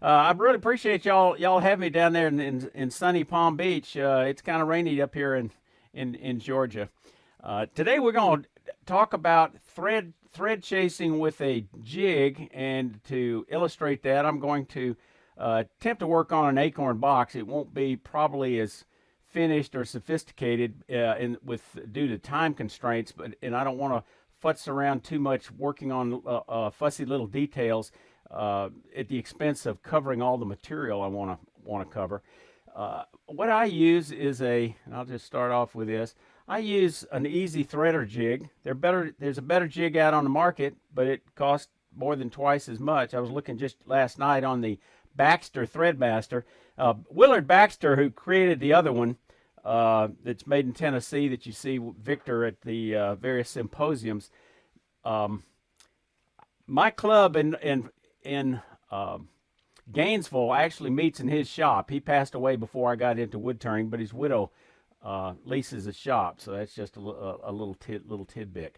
I really appreciate y'all having me down there in sunny Palm Beach. It's kind of rainy up here in Georgia. Today we're going to talk about thread chasing with a jig, and to illustrate that, I'm going to attempt to work on an Acorn box. It won't be probably as finished or sophisticated due to time constraints, and I don't want to futz around too much working on fussy little details at the expense of covering all the material I want to cover. What I use is and I'll just start off with this. I use an easy threader jig. There's a better jig out on the market, but it costs more than twice as much. I was looking just last night on the Baxter Threadmaster. Willard Baxter, who created the other one that's made in Tennessee that you see Victor at the various symposiums. My club in Gainesville actually meets in his shop. He passed away before I got into woodturning, but his widow leases a shop, so that's just a little tidbit.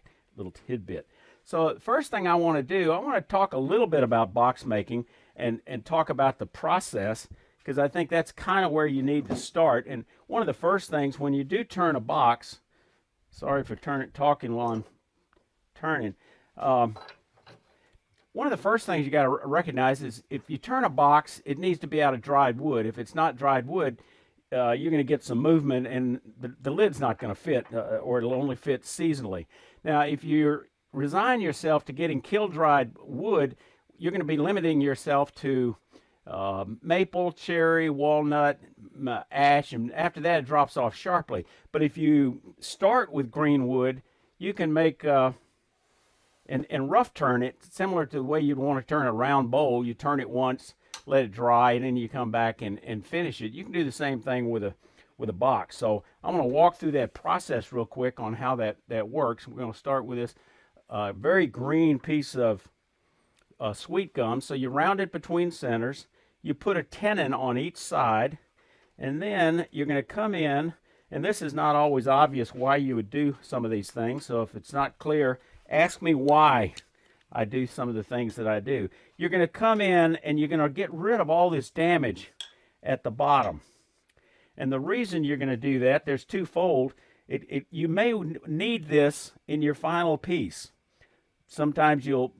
So the first thing I want to do, I want to talk a little bit about box making and talk about the process, because I think that's kind of where you need to start. And one of the first things when you do turn a box, sorry for talking while I'm turning. One of the first things you got to recognize is if you turn a box, it needs to be out of dried wood. If it's not dried wood, you're going to get some movement, and the lid's not going to fit, or it'll only fit seasonally. Now, if you resign yourself to getting kiln-dried wood, you're going to be limiting yourself to maple, cherry, walnut, ash, and after that it drops off sharply. But if you start with green wood, you can make and rough turn it similar to the way you'd want to turn a round bowl. You turn it once, let it dry, and then you come back and finish it. You can do the same thing with a box. So I'm going to walk through that process real quick on how that works. We're going to start with this very green piece of sweet gum. So you round it between centers. You put a tenon on each side, and then you're going to come in, and this is not always obvious why you would do some of these things. So if it's not clear, ask me why I do some of the things that I do. You're going to come in and you're going to get rid of all this damage at the bottom. And the reason you're going to do that, there's twofold. You may need this in your final piece. Sometimes your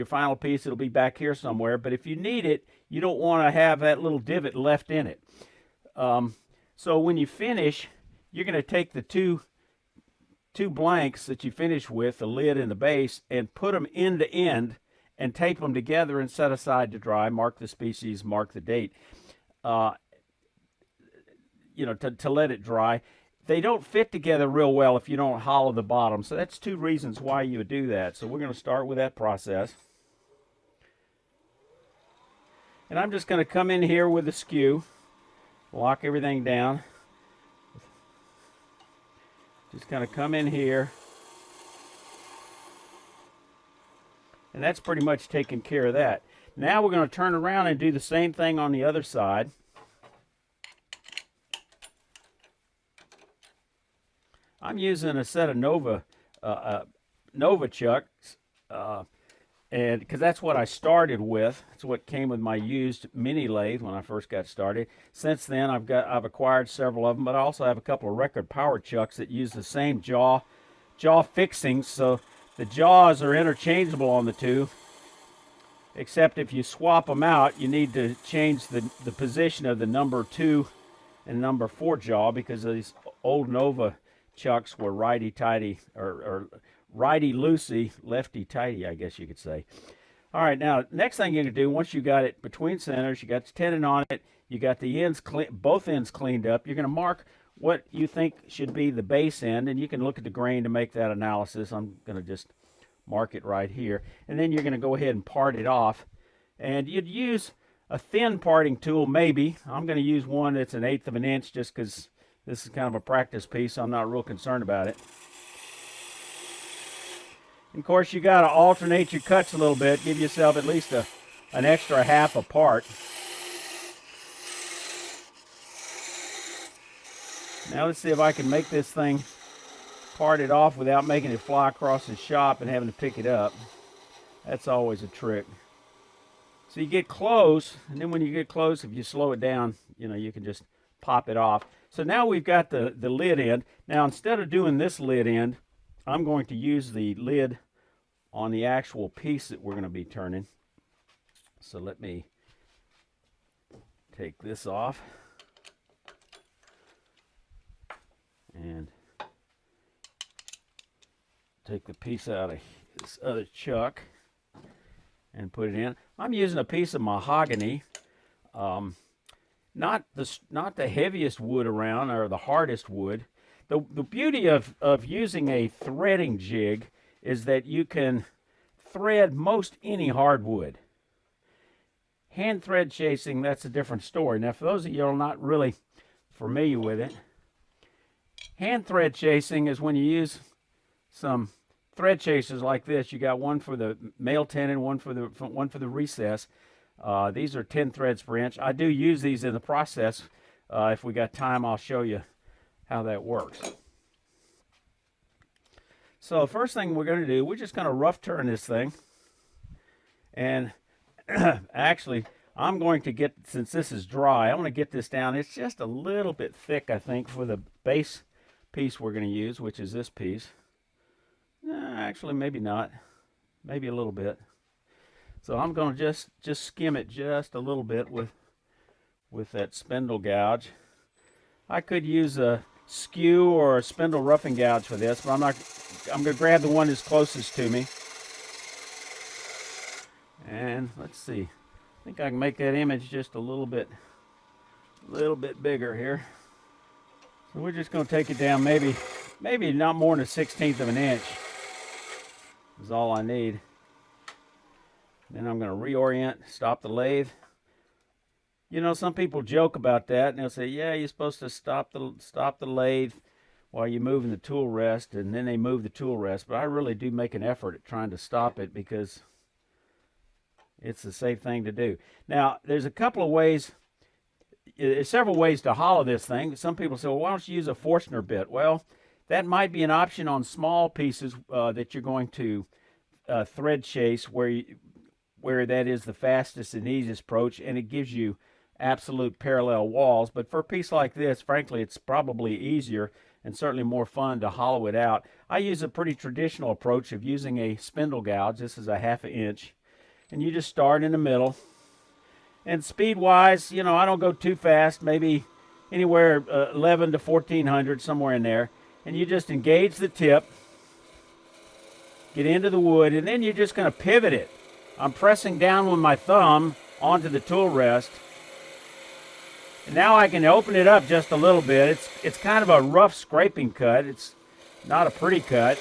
final piece, it'll be back here somewhere, but if you need it, you don't want to have that little divot left in it. So when you finish, you're going to take the two blanks that you finish with, the lid and the base, and put them end to end and tape them together and set aside to dry. Mark the species, mark the date, to let it dry. They don't fit together real well if you don't hollow the bottom. So that's two reasons why you would do that. So we're going to start with that process. And I'm just going to come in here with a skew, lock everything down. Just kind of come in here. And that's pretty much taking care of that. Now we're going to turn around and do the same thing on the other side. I'm using a set of Nova chucks, and because that's what I started with. It's what came with my used mini lathe when I first got started. Since then, I've acquired several of them, but I also have a couple of record power chucks that use the same jaw fixings, so the jaws are interchangeable on the two. Except if you swap them out, you need to change the position of the number 2 and number 4 jaw, because these old Nova chucks were righty-tighty, or righty-loosey, lefty-tighty, I guess you could say. All right, now, next thing you're going to do, once you got it between centers, you got the tenon on it, you got the ends both ends cleaned up, you're going to mark what you think should be the base end, and you can look at the grain to make that analysis. I'm going to just mark it right here. And then you're going to go ahead and part it off. And you'd use a thin parting tool, maybe. I'm going to use one that's 1/8 of an inch just because this is kind of a practice piece, so I'm not real concerned about it. And of course, you got to alternate your cuts a little bit. Give yourself at least an extra half apart. Now let's see if I can make this thing parted off without making it fly across the shop and having to pick it up. That's always a trick. So you get close, and then when you get close, if you slow it down, you know, you can just pop it off. So now we've got the lid end. Now instead of doing this lid end, I'm going to use the lid on the actual piece that we're going to be turning. So let me take this off and take the piece out of this other chuck and put it in. I'm using a piece of mahogany, not the heaviest wood around or the hardest wood. The beauty of using a threading jig is that you can thread most any hardwood. Hand thread chasing, that's a different story. Now, for those of you who are not really familiar with it, hand thread chasing is when you use some thread chasers like this. You got one for the male tenon, one for the recess. These are 10 threads per inch. I do use these in the process. If we got time, I'll show you how that works. So first thing we're going to do, we're just going to rough turn this thing. And actually, I'm going to get, since this is dry, I want to get this down. It's just a little bit thick, I think, for the base piece we're going to use, which is this piece. Actually, maybe not. Maybe a little bit. So I'm going to just skim it just a little bit with that spindle gouge. I could use a skew or a spindle roughing gouge for this, but I'm going to grab the one that's closest to me. And let's see. I think I can make that image just a little bit bigger here. So we're just going to take it down maybe not more than 1/16 of an inch is all I need. Then I'm going to reorient, stop the lathe. You know, some people joke about that, and they'll say, yeah, you're supposed to stop the lathe while you're moving the tool rest, and then they move the tool rest. But I really do make an effort at trying to stop it because it's the safe thing to do. Now, there's a couple of ways, there's several ways to hollow this thing. Some people say, well, why don't you use a Forstner bit? Well, that might be an option on small pieces that you're going to thread chase where that is the fastest and easiest approach, and it gives you absolute parallel walls. But for a piece like this, frankly, it's probably easier and certainly more fun to hollow it out. I use a pretty traditional approach of using a spindle gouge. This is a 1/2 inch. And you just start in the middle. And speed-wise, you know, I don't go too fast, maybe anywhere 11 to 1400, somewhere in there. And you just engage the tip, get into the wood, and then you're just going to pivot it. I'm pressing down with my thumb onto the tool rest. And now I can open it up just a little bit. It's kind of a rough scraping cut. It's not a pretty cut.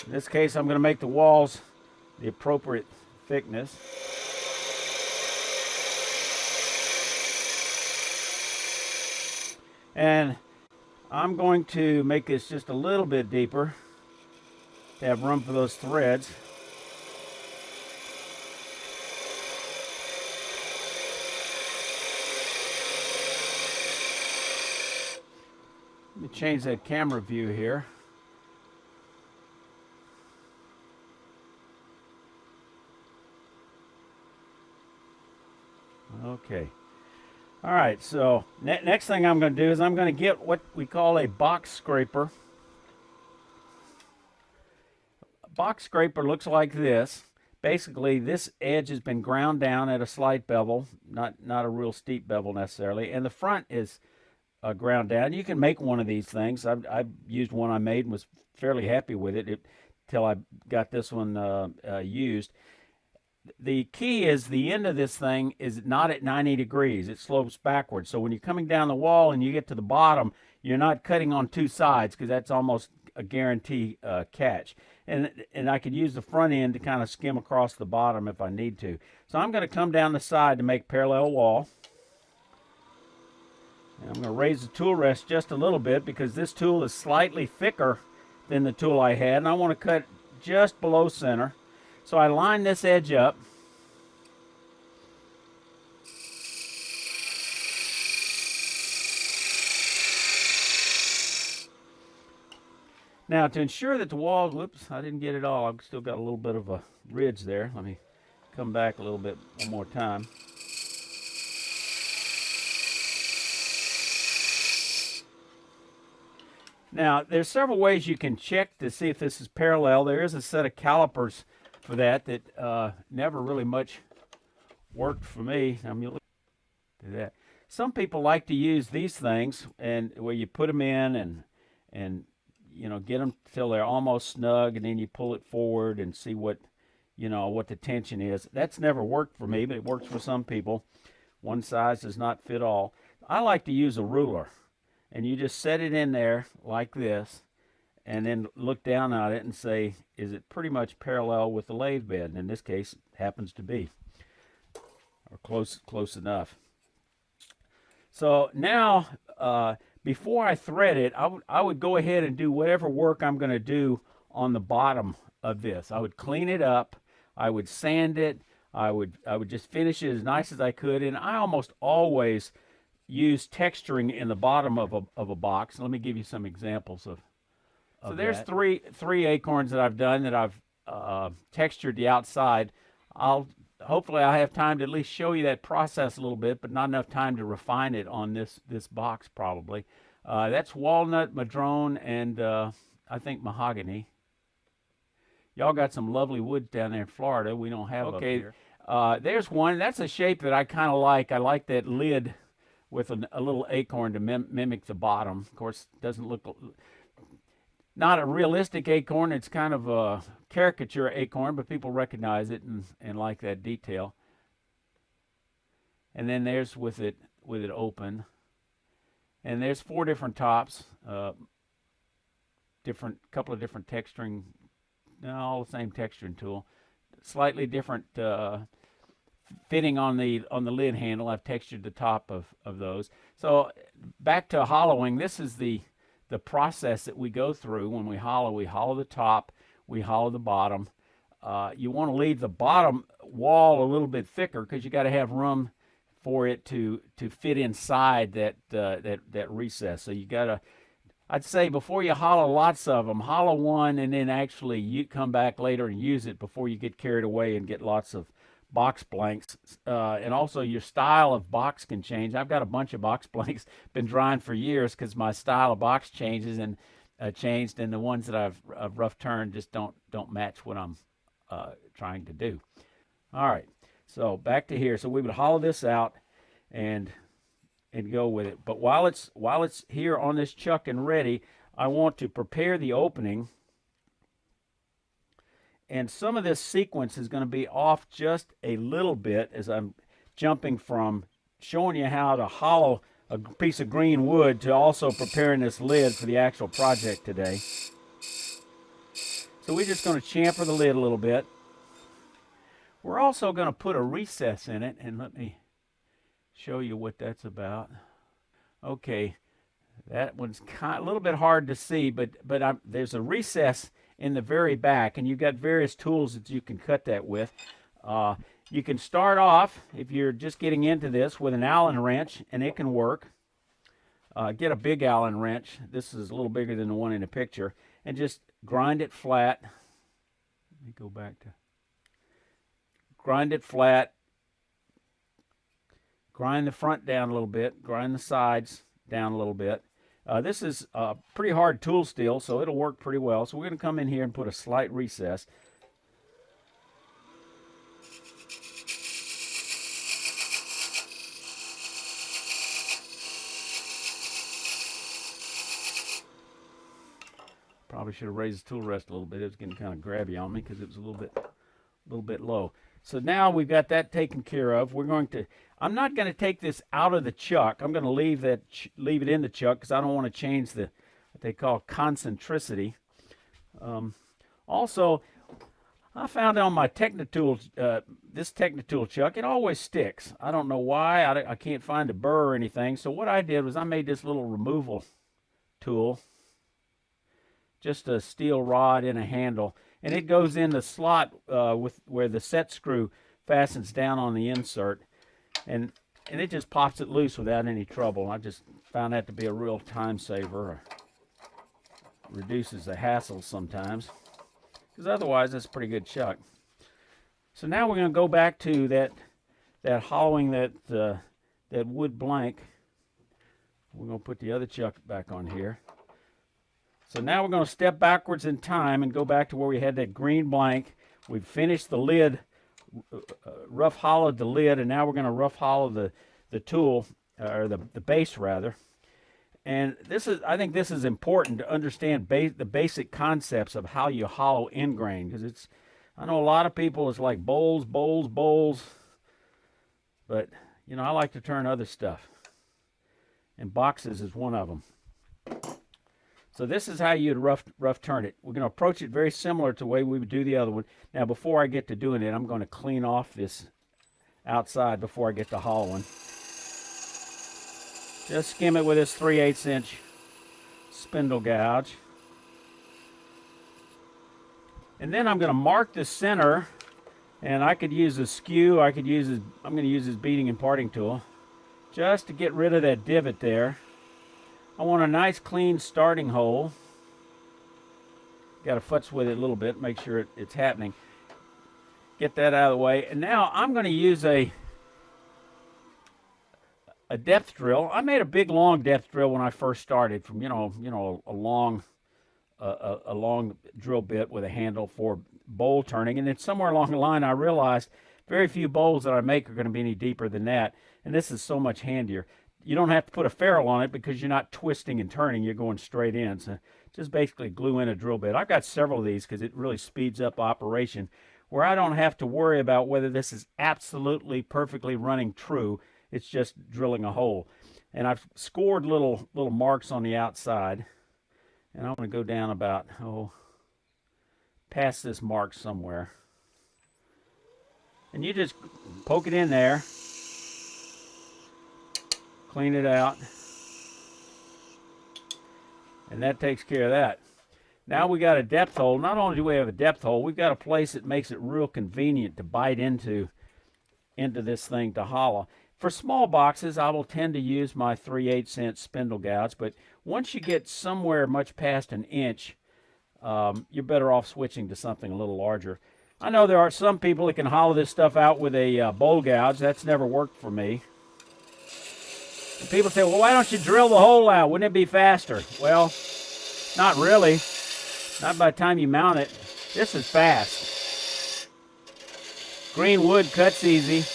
In this case, I'm going to make the walls the appropriate thickness. And I'm going to make this just a little bit deeper to have room for those threads. Let me change that camera view here. Okay. All right, so next thing I'm going to do is I'm going to get what we call a box scraper. A box scraper looks like this. Basically, this edge has been ground down at a slight bevel, not a real steep bevel necessarily, and the front is ground down. You can make one of these things. I've used one I made and was fairly happy with it until I got this one used. The key is the end of this thing is not at 90 degrees. It slopes backwards. So when you're coming down the wall and you get to the bottom, you're not cutting on two sides because that's almost a guarantee catch. And I could use the front end to kind of skim across the bottom if I need to. So I'm going to come down the side to make parallel wall. And I'm going to raise the tool rest just a little bit because this tool is slightly thicker than the tool I had. And I want to cut just below center. So I line this edge up. Now, to ensure that the wall, whoops, I didn't get it all. I've still got a little bit of a ridge there. Let me come back a little bit one more time. Now, there's several ways you can check to see if this is parallel. There is a set of calipers for that never really much worked for me. I'm going to do that. Some people like to use these things, and where you put them in and you know, get them till they're almost snug, and then you pull it forward and see what, you know, what the tension is. That's never worked for me, but it works for some people. One size does not fit all. I like to use a ruler, and you just set it in there like this, and then look down at it and say, is it pretty much parallel with the lathe bed? And in this case, it happens to be, or close enough. So now, before I thread it, I would go ahead and do whatever work I'm going to do on the bottom of this. I would clean it up, I would sand it, I would just finish it as nice as I could, and I almost always use texturing in the bottom of a box. Let me give you some examples of so there's that. three acorns that I've done that I've textured the outside. Hopefully I have time to at least show you that process a little bit, but not enough time to refine it on this box probably. That's walnut, madrone, and I think mahogany. Y'all got some lovely woods down there in Florida. We don't have up here. There's one. That's a shape that I kind of like. I like that lid with a little acorn to mimic the bottom. Of course, it doesn't look not a realistic acorn. It's kind of a caricature acorn, but people recognize it and like that detail. And then there's with it open. And there's 4 different tops, couple of different texturing, all the same texturing tool, slightly different fitting on the lid handle. I've textured the top of those. So back to hollowing. This is the process that we go through when we hollow. We hollow the top, we hollow the bottom. You want to leave the bottom wall a little bit thicker because you got to have room for it to fit inside that recess. So you got to, I'd say before you hollow lots of them, hollow one and then actually you come back later and use it before you get carried away and get lots of box blanks. And also your style of box can change. I've got a bunch of box blanks been drying for years because my style of box changes and changed, and the ones that I've rough turned just don't match what I'm trying to do. All right, so back to here. So we would hollow this out and go with it. But while it's here on this chuck and ready, I want to prepare the opening. And some of this sequence is going to be off just a little bit as I'm jumping from showing you how to hollow a piece of green wood to also preparing this lid for the actual project today. So we're just going to chamfer the lid a little bit. We're also going to put a recess in it, and let me show you what that's about. Okay, that one's a little bit hard to see, but there's a recess in the very back, and you've got various tools that you can cut that with. You can start off, if you're just getting into this, with an Allen wrench, and it can work. Get a big Allen wrench. This is a little bigger than the one in the picture, and just grind it flat. Let me go back to grind it flat. Grind the front down a little bit. Grind the sides down a little bit. This is a pretty hard tool steel, so it'll work pretty well. So we're going to come in here and put a slight recess. Probably should have raised the tool rest a little bit. It was getting kind of grabby on me because it was a little bit low. So now we've got that taken care of. I'm not going to take this out of the chuck. I'm going to leave it in the chuck because I don't want to change what they call concentricity. Also, I found on my Technitool, this Technitool chuck, it always sticks. I don't know why. I can't find a burr or anything. So what I did was I made this little removal tool, just a steel rod and a handle, and it goes in the slot where the set screw fastens down on the insert, and it just pops it loose without any trouble. I just found that to be a real time saver. reduces the hassle sometimes, because otherwise that's a pretty good chuck. So now we're going to go back to that hollowing that wood blank. We're going to put the other chuck back on here. So now we're going to step backwards in time and go back to where we had that green blank. We've finished the lid, rough hollowed the lid, and now we're going to rough hollow the tool, or the base rather. And I think this is important to understand the basic concepts of how you hollow end grain, because I know a lot of people, it's like bowls, bowls, bowls, but you know, I like to turn other stuff, and boxes is one of them. So this is how you'd rough turn it. We're going to approach it very similar to the way we would do the other one. Now, before I get to doing it, I'm going to clean off this outside before I get to hollowing. Just skim it with this 3/8 inch spindle gouge. And then I'm going to mark the center, and I could use a skew. I'm going to use this beating and parting tool just to get rid of that divot there. I want a nice clean starting hole. Got to futz with it a little bit, make sure it's happening. Get that out of the way. And now I'm going to use a depth drill. I made a big long depth drill when I first started, from a long drill bit with a handle for bowl turning. And then somewhere along the line I realized very few bowls that I make are going to be any deeper than that. And this is so much handier. You don't have to put a ferrule on it because you're not twisting and turning, you're going straight in. So just basically glue in a drill bit. I've got several of these because it really speeds up operation, where I don't have to worry about whether this is absolutely perfectly running true. It's just drilling a hole. And I've scored little marks on the outside. And I'm going to go down about, past this mark somewhere. And you just poke it in there. Clean it out, and that takes care of that. Now we got a depth hole. Not only do we have a depth hole, we've got a place that makes it real convenient to bite into this thing to hollow. For small boxes, I will tend to use my 3/8 inch spindle gouge, but once you get somewhere much past an inch, you're better off switching to something a little larger. I know there are some people that can hollow this stuff out with a bowl gouge. That's never worked for me. And people say, well, why don't you drill the hole out? Wouldn't it be faster? Well, not really. Not by the time you mount it. This is fast. Green wood cuts easy.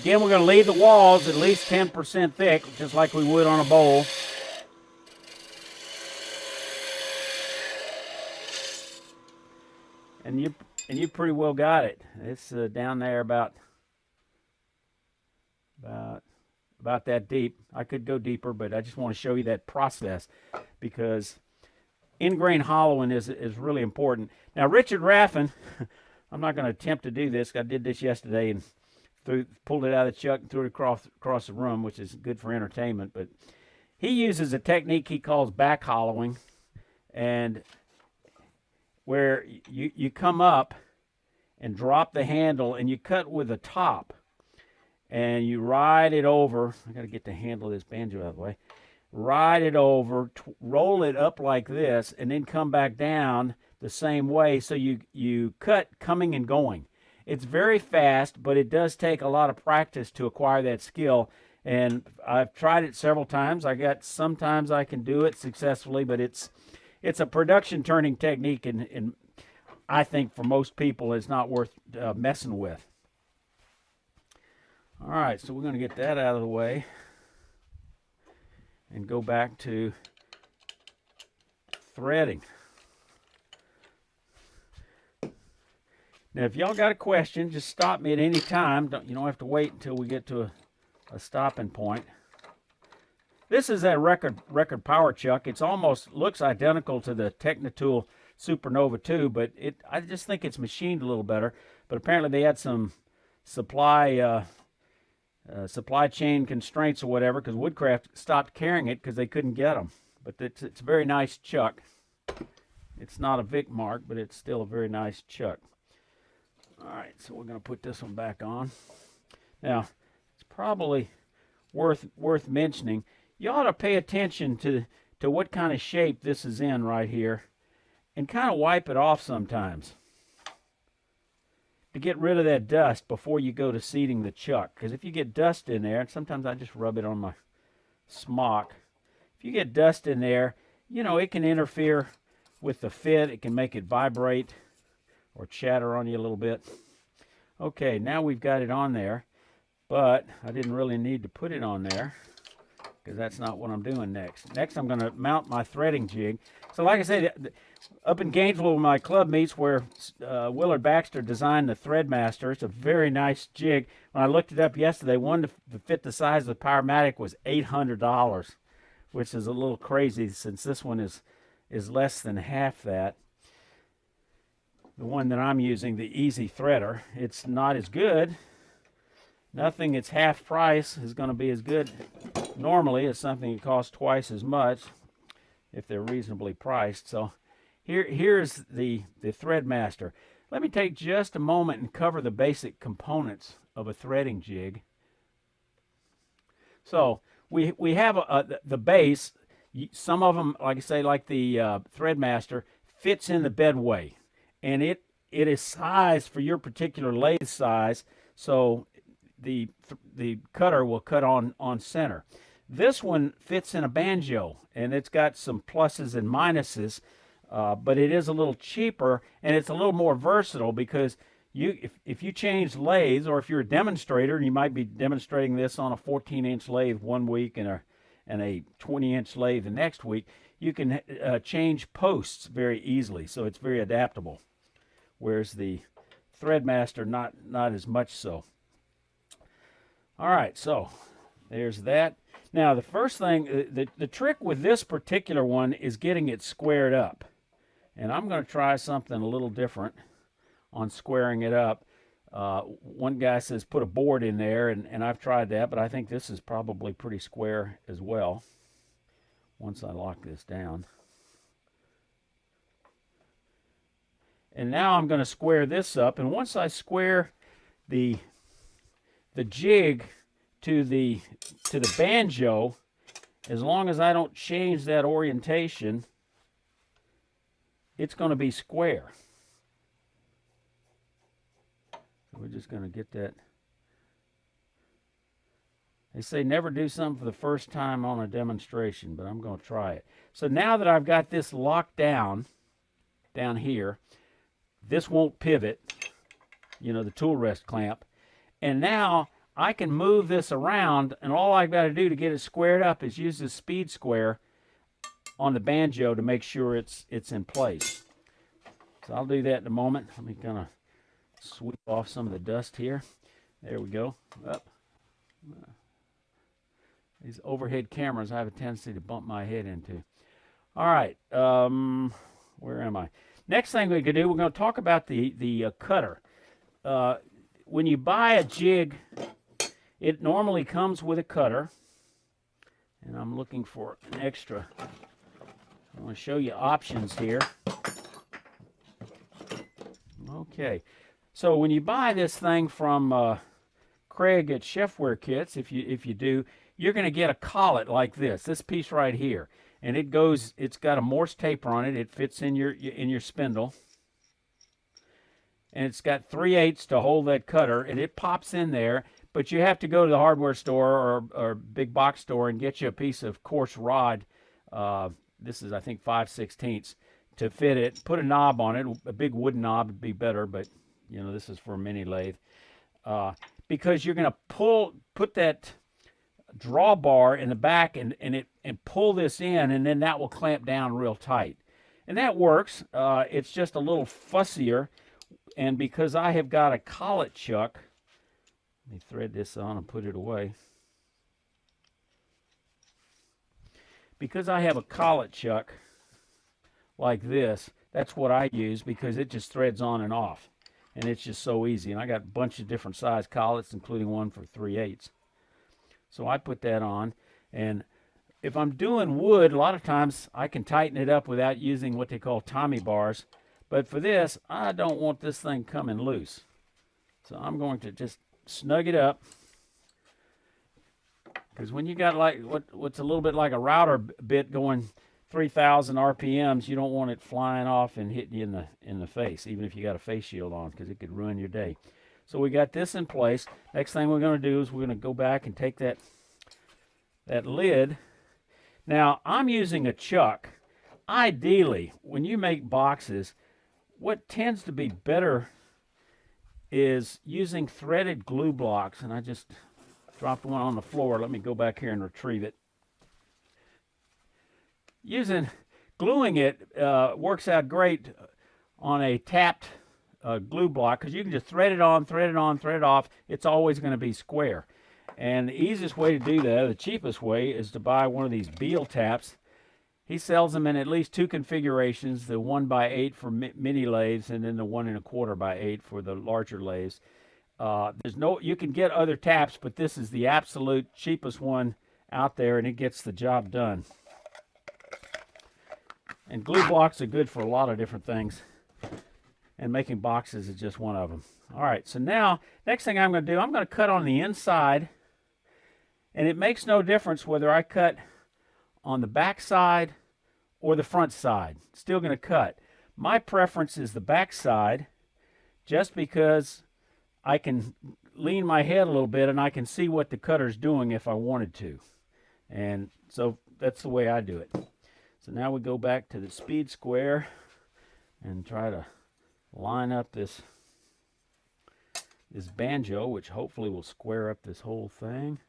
Again, we're going to leave the walls at least 10% thick, just like we would on a bowl. And you pretty well got it. It's down there about that deep. I could go deeper, but I just want to show you that process, because end grain hollowing is really important. Now, Richard Raffin, I'm not going to attempt to do this. I did this yesterday and pulled it out of the chuck and threw it across the room, which is good for entertainment. But he uses a technique he calls back hollowing, and where you come up and drop the handle and you cut with the top. And you ride it over. I got to get the handle of this banjo out of the way. Ride it over, roll it up like this, and then come back down the same way. So you cut coming and going. It's very fast, but it does take a lot of practice to acquire that skill. And I've tried it several times. Sometimes I can do it successfully, but it's a production turning technique, and I think for most people it's not worth messing with. All right, so we're going to get that out of the way and go back to threading. Now, if y'all got a question, just stop me at any time. You don't have to wait until we get to a stopping point. This is that record power chuck. It's almost looks identical to the Technitool Supernova 2, but I just think it's machined a little better. But apparently they had some supply chain constraints or whatever, because Woodcraft stopped carrying it because they couldn't get them. But it's a very nice chuck. It's not a Vic mark, but it's still a very nice chuck. All right, so we're going to put this one back on. Now, it's probably worth mentioning. You ought to pay attention to to what kind of shape this is in right here, and kind of wipe it off sometimes to get rid of that dust before you go to seating the chuck. Because if you get dust in there, and sometimes I just rub it on my smock, if you get dust in there, you know, it can interfere with the fit. It can make it vibrate or chatter on you a little bit. Okay, now we've got it on there, but I didn't really need to put it on there because that's not what I'm doing next. Next, I'm going to mount my threading jig. So like I said, up in Gainesville, my club meets where Willard Baxter designed the Threadmaster. It's a very nice jig. When I looked it up yesterday, one to fit the size of the Powermatic was $800, which is a little crazy since this one is less than half that. The one that I'm using, the Easy Threader, it's not as good. Nothing that's half price is going to be as good normally as something that costs twice as much if they're reasonably priced. So here's the Threadmaster. Let me take just a moment and cover the basic components of a threading jig. So we have the base. Some of them, like I say, like the Threadmaster, fits in the bedway, and it is sized for your particular lathe size. So the cutter will cut on center. This one fits in a banjo, and it's got some pluses and minuses, but it is a little cheaper, and it's a little more versatile because if you change lathes, or if you're a demonstrator, you might be demonstrating this on a 14-inch lathe one week and a 20-inch lathe the next week, you can change posts very easily, so it's very adaptable, whereas the Threadmaster not as much so. All right, so there's that. Now, the first thing, the trick with this particular one is getting it squared up. And I'm going to try something a little different on squaring it up. One guy says put a board in there, and I've tried that, but I think this is probably pretty square as well once I lock this down. And now I'm going to square this up, and once I square the jig to the banjo, as long as I don't change that orientation, it's going to be square. So we're just going to get that. They say never do something for the first time on a demonstration, but I'm going to try it. So now that I've got this locked down here, this won't pivot, you know, the tool rest clamp. And now I can move this around, and all I've got to do to get it squared up is use the speed square on the banjo to make sure it's in place. So I'll do that in a moment. Let me kind of sweep off some of the dust here. There we go. Up. These overhead cameras I have a tendency to bump my head into. All right. Where am I? Next thing we could do, we're going to talk about the cutter. When you buy a jig, it normally comes with a cutter, and I'm looking for an extra. I want to show you options here. Okay, so when you buy this thing from Craig at Chefware Kits, if you do, you're going to get a collet like this piece right here, and it's got a Morse taper on it. It fits in your spindle, and it's got 3/8 to hold that cutter, and it pops in there. But you have to go to the hardware store or big box store and get you a piece of coarse rod. This is, I think, 5/16 to fit it. Put a knob on it. A big wooden knob would be better, but you know, this is for a mini lathe. Because you're going to put that drawbar in the back and pull this in, and then that will clamp down real tight. And that works. It's just a little fussier. And because I have got a collet chuck, let me thread this on and put it away. Because I have a collet chuck like this, that's what I use because it just threads on and off. And it's just so easy. And I got a bunch of different size collets, including one for 3/8. So I put that on. And if I'm doing wood, a lot of times I can tighten it up without using what they call Tommy bars. But for this, I don't want this thing coming loose. So I'm going to just snug it up. Because when you got like what's a little bit like a router bit going 3,000 RPMs, you don't want it flying off and hitting you in the face, even if you got a face shield on, because it could ruin your day. So we got this in place. Next thing we're going to do is we're going to go back and take that lid. Now, I'm using a chuck. Ideally, when you make boxes, what tends to be better is using threaded glue blocks. And I just dropped one on the floor. Let me go back here and retrieve it. Gluing it works out great on a tapped glue block, because you can just thread it on, thread it on, thread it off. It's always going to be square. And the easiest way to do that, the cheapest way, is to buy one of these Beal taps. He sells them in at least two configurations, the 1x8 for mini lathes, and then the 1 1/4x8 for the larger lathes. You can get other taps, but this is the absolute cheapest one out there, and it gets the job done. And glue blocks are good for a lot of different things, and making boxes is just one of them. All right, so now, next thing I'm going to do, I'm going to cut on the inside, and it makes no difference whether I cut on the back side or the front side. Still going to cut. My preference is the back side, just because I can lean my head a little bit and I can see what the cutter's doing if I wanted to. And so that's the way I do it. So now we go back to the speed square and try to line up this banjo, which hopefully will square up this whole thing.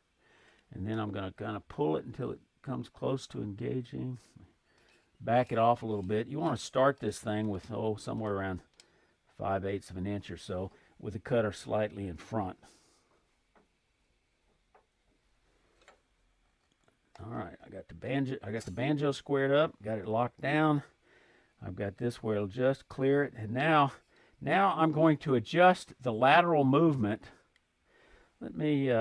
And then I'm going to kind of pull it until it comes close to engaging. Back it off a little bit. You want to start this thing with, somewhere around 5/8 of an inch or so, with the cutter slightly in front. All right, I got the banjo squared up, got it locked down. I've got this where it'll just clear it, and now I'm going to adjust the lateral movement. Let me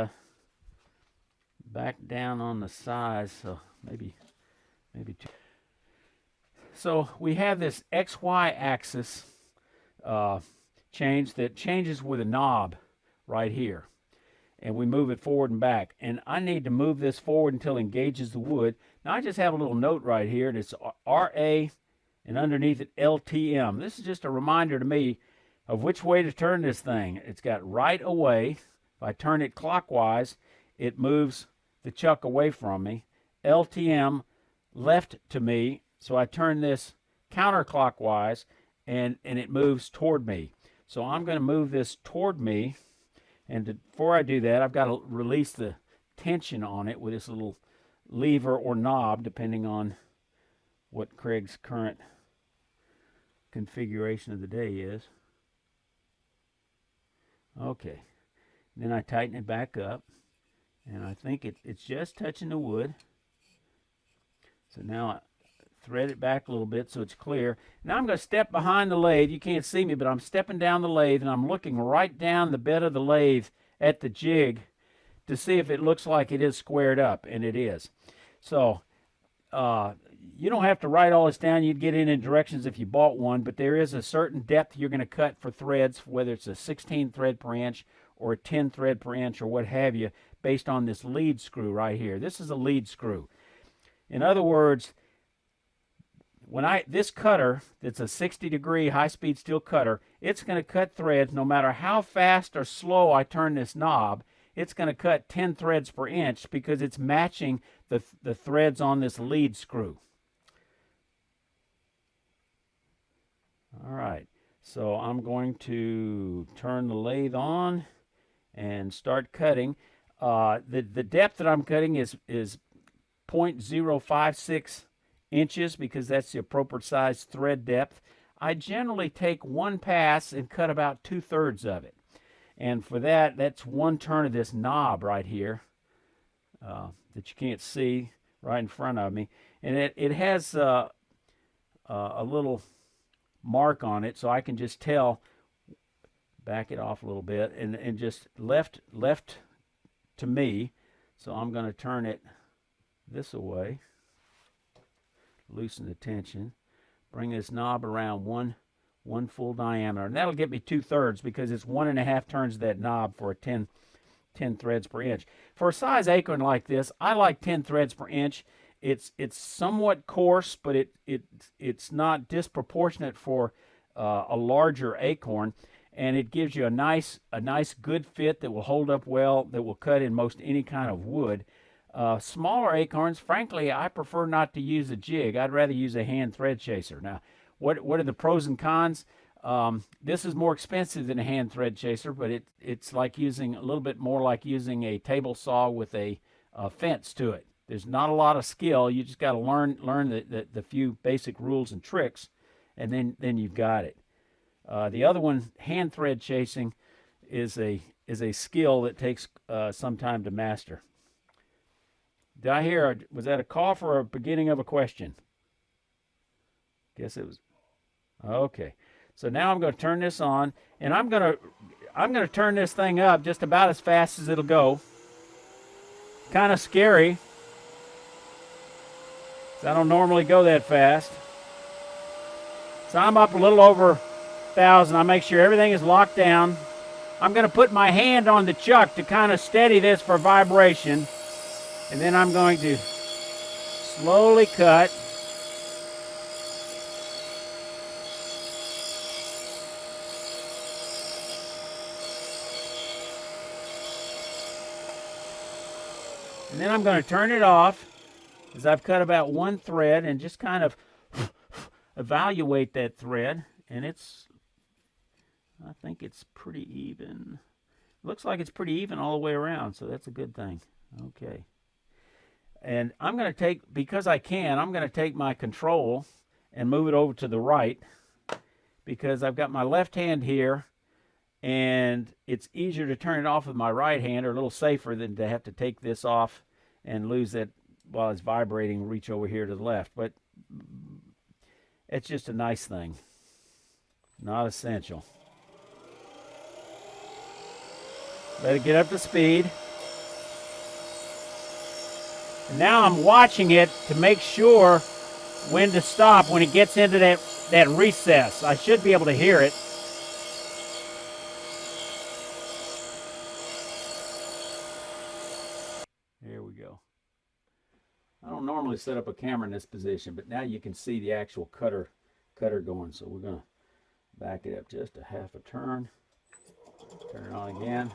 back down on the size, so maybe two. So we have this XY axis change that changes with a knob right here, and we move it forward and back. And I need to move this forward until it engages the wood. Now I just have a little note right here, and it's RA, and underneath it LTM. This is just a reminder to me of which way to turn this thing. It's got right away. If I turn it clockwise, it moves the chuck away from me. LTM, left to me. So I turn this counterclockwise, and it moves toward me. So I'm going to move this toward me. And before I do that, I've got to release the tension on it with this little lever or knob, depending on what Craig's current configuration of the day is. Okay. Then I tighten it back up, and I think it's just touching the wood. So now I thread it back a little bit so it's clear. Now I'm going to step behind the lathe. You can't see me, but I'm stepping down the lathe, and I'm looking right down the bed of the lathe at the jig to see if it looks like it is squared up, and it is. So you don't have to write all this down. You'd get in directions if you bought one, but there is a certain depth you're going to cut for threads, whether it's a 16 thread per inch or a 10 thread per inch or what have you, based on this lead screw right here. This is a lead screw. In other words, this cutter, that's a 60-degree high-speed steel cutter, it's going to cut threads no matter how fast or slow I turn this knob. It's going to cut 10 threads per inch because it's matching the threads on this lead screw. All right, so I'm going to turn the lathe on and start cutting. The depth that I'm cutting is 0.056 inches because that's the appropriate size thread depth. I generally take one pass and cut about 2/3 of it. And for that, that's one turn of this knob right here that you can't see right in front of me. And it has a little mark on it, so I can just tell, back it off a little bit, and just left to me. So I'm going to turn it this away, loosen the tension, bring this knob around one full diameter, and that'll get me 2/3 because it's 1.5 turns of that knob for a 10 threads per inch. For a size acorn like this, I like 10 threads per inch, It's somewhat coarse, but it's not disproportionate for a larger acorn, and it gives you a nice good fit that will hold up well, that will cut in most any kind of wood. Smaller acorns, frankly, I prefer not to use a jig. I'd rather use a hand thread chaser. Now, what are the pros and cons? This is more expensive than a hand thread chaser, but it's like using a little bit more like using a table saw with a fence to it. There's not a lot of skill. You just got to learn the few basic rules and tricks, and then you've got it. The other one, hand thread chasing, is a skill that takes some time to master. Did I hear? Was that a cough or a beginning of a question? Guess it was. Okay. So now I'm going to turn this on, and I'm going to turn this thing up just about as fast as it'll go. Kind of scary. I don't normally go that fast. So I'm up a little over 1,000. I make sure everything is locked down. I'm going to put my hand on the chuck to kind of steady this for vibration. And then I'm going to slowly cut. And then I'm going to turn it off as I've cut about one thread and just kind of evaluate that thread. And I think it's pretty even. Looks like it's pretty even all the way around, so that's a good thing. Okay. And I'm going to take, because I'm going to take my control and move it over to the right, because I've got my left hand here, and it's easier to turn it off with my right hand, or a little safer than to have to take this off and lose it while it's vibrating, reach over here to the left. But it's just a nice thing. Not essential. Let it get up to speed. And now I'm watching it to make sure when to stop when it gets into that recess. I should be able to hear it. There we go. I don't normally set up a camera in this position, but now you can see the actual cutter going. So we're going to back it up just a half a turn. Turn it on again.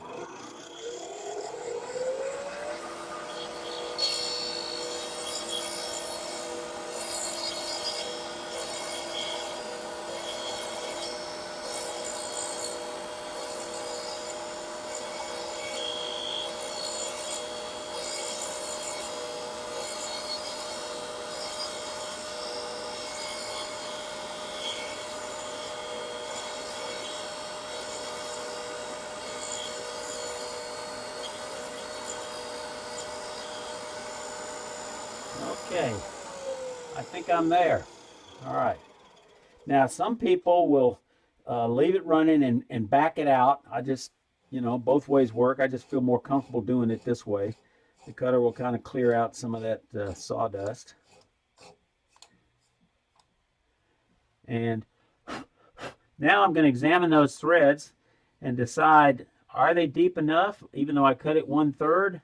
Okay, I think I'm there. All right. Now, some people will leave it running and back it out. I just, both ways work. I just feel more comfortable doing it this way. The cutter will kind of clear out some of that sawdust. And now I'm going to examine those threads and decide, are they deep enough, even though I cut it 1/3?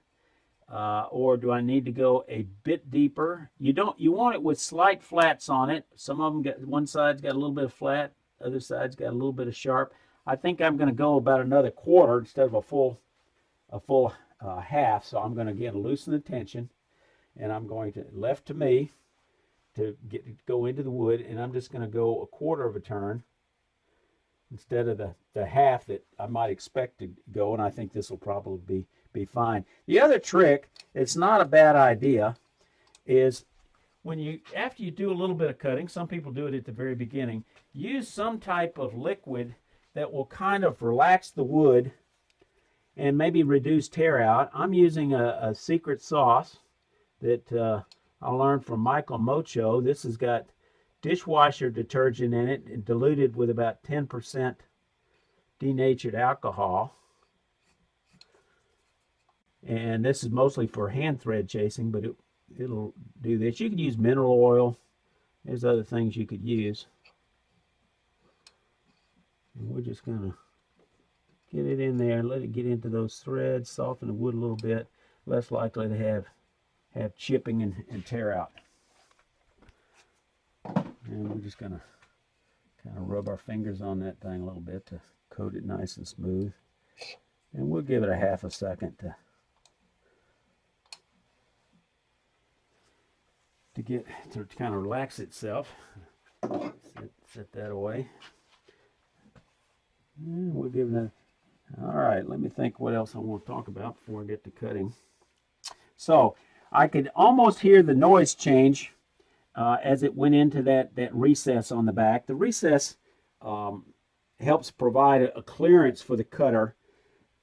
Or do I need to go a bit deeper? You want it with slight flats on it. Some of them one side's got a little bit of flat, other side's got a little bit of sharp. I think I'm going to go about another 1/4 instead of a full half. So I'm going to again loosen the tension, and I'm going to left to me to go into the wood, and I'm just going to go 1/4 of a turn instead of the half that I might expect to go, and I think this will probably be fine. The other trick, it's not a bad idea, is after you do a little bit of cutting, some people do it at the very beginning, use some type of liquid that will kind of relax the wood and maybe reduce tear out. I'm using a secret sauce that I learned from Michael Mocho. This has got dishwasher detergent in it and diluted with about 10% denatured alcohol. And this is mostly for hand thread chasing, but it'll do this. You could use mineral oil. There's other things you could use. And we're just going to get it in there, let it get into those threads, soften the wood a little bit, less likely to have have chipping and tear out. And we're just going to kind of rub our fingers on that thing a little bit to coat it nice and smooth. And we'll give it a half a second to kind of relax itself. Set that away. And we'll give it all right, let me think what else I want to talk about before I get to cutting. So I could almost hear the noise change as it went into that recess on the back. The recess helps provide a clearance for the cutter.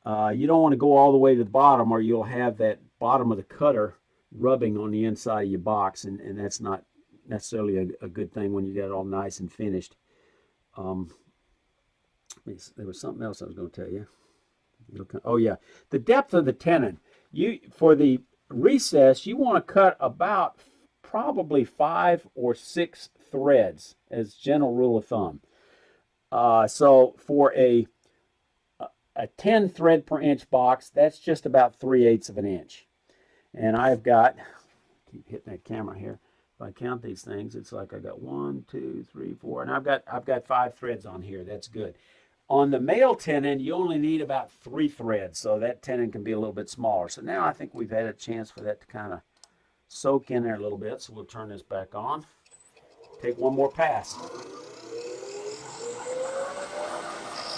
You don't want to go all the way to the bottom, or you'll have that bottom of the cutter rubbing on the inside of your box, and that's not necessarily a good thing when you get it all nice and finished. There was something else I was going to tell you. Oh yeah, the depth of the tenon. For the recess, you want to cut about probably 5 or 6 threads as general rule of thumb. So for a 10 thread per inch box, that's just about 3/8 of an inch. And I've got, keep hitting that camera here. If I count these things, it's like I got 1, 2, 3, 4, and I've got 5 threads on here. That's good. On the male tenon, you only need about 3 threads, so that tenon can be a little bit smaller. So now I think we've had a chance for that to kind of soak in there a little bit. So we'll turn this back on. Take one more pass.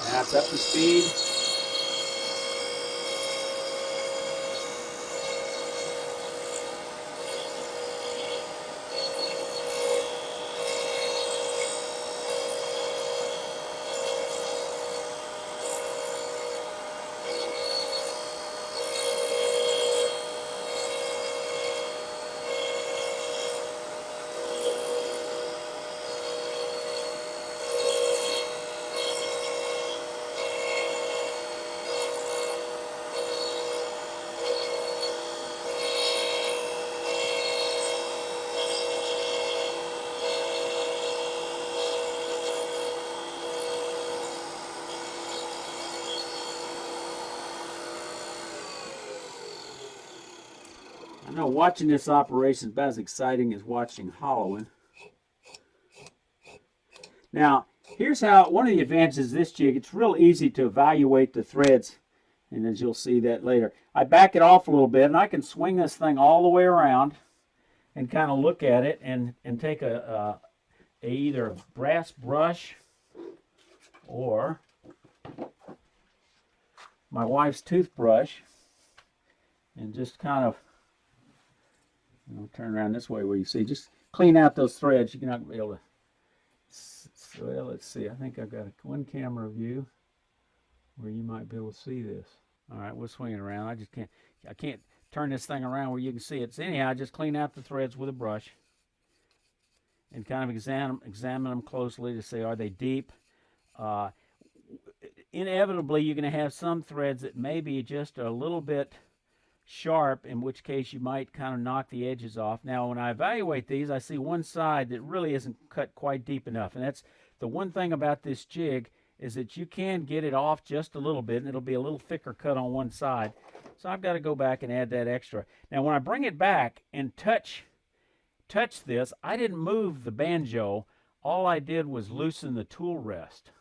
Now it's up to speed. I know watching this operation is about as exciting as watching hollowing. Now, here's how, one of the advantages of this jig, it's real easy to evaluate the threads, and as you'll see that later. I back it off a little bit, and I can swing this thing all the way around and kind of look at it and take either a brass brush or my wife's toothbrush and just kind of, turn around this way where you see, just clean out those threads. You're not going to be able to, well, let's see. I think I've got one camera view where you might be able to see this. All right, we'll swing it around. I can't turn this thing around where you can see it. So anyhow, just clean out the threads with a brush and kind of examine them closely to see, are they deep? Inevitably, you're going to have some threads that may be just a little bit sharp, in which case you might kind of knock the edges off. Now, when I evaluate these, I see one side that really isn't cut quite deep enough, and that's the one thing about this jig, is that you can get it off just a little bit, and it'll be a little thicker cut on one side. So I've got to go back and add that extra. Now, when I bring it back and touch this, I didn't move the banjo. All I did was loosen the tool rest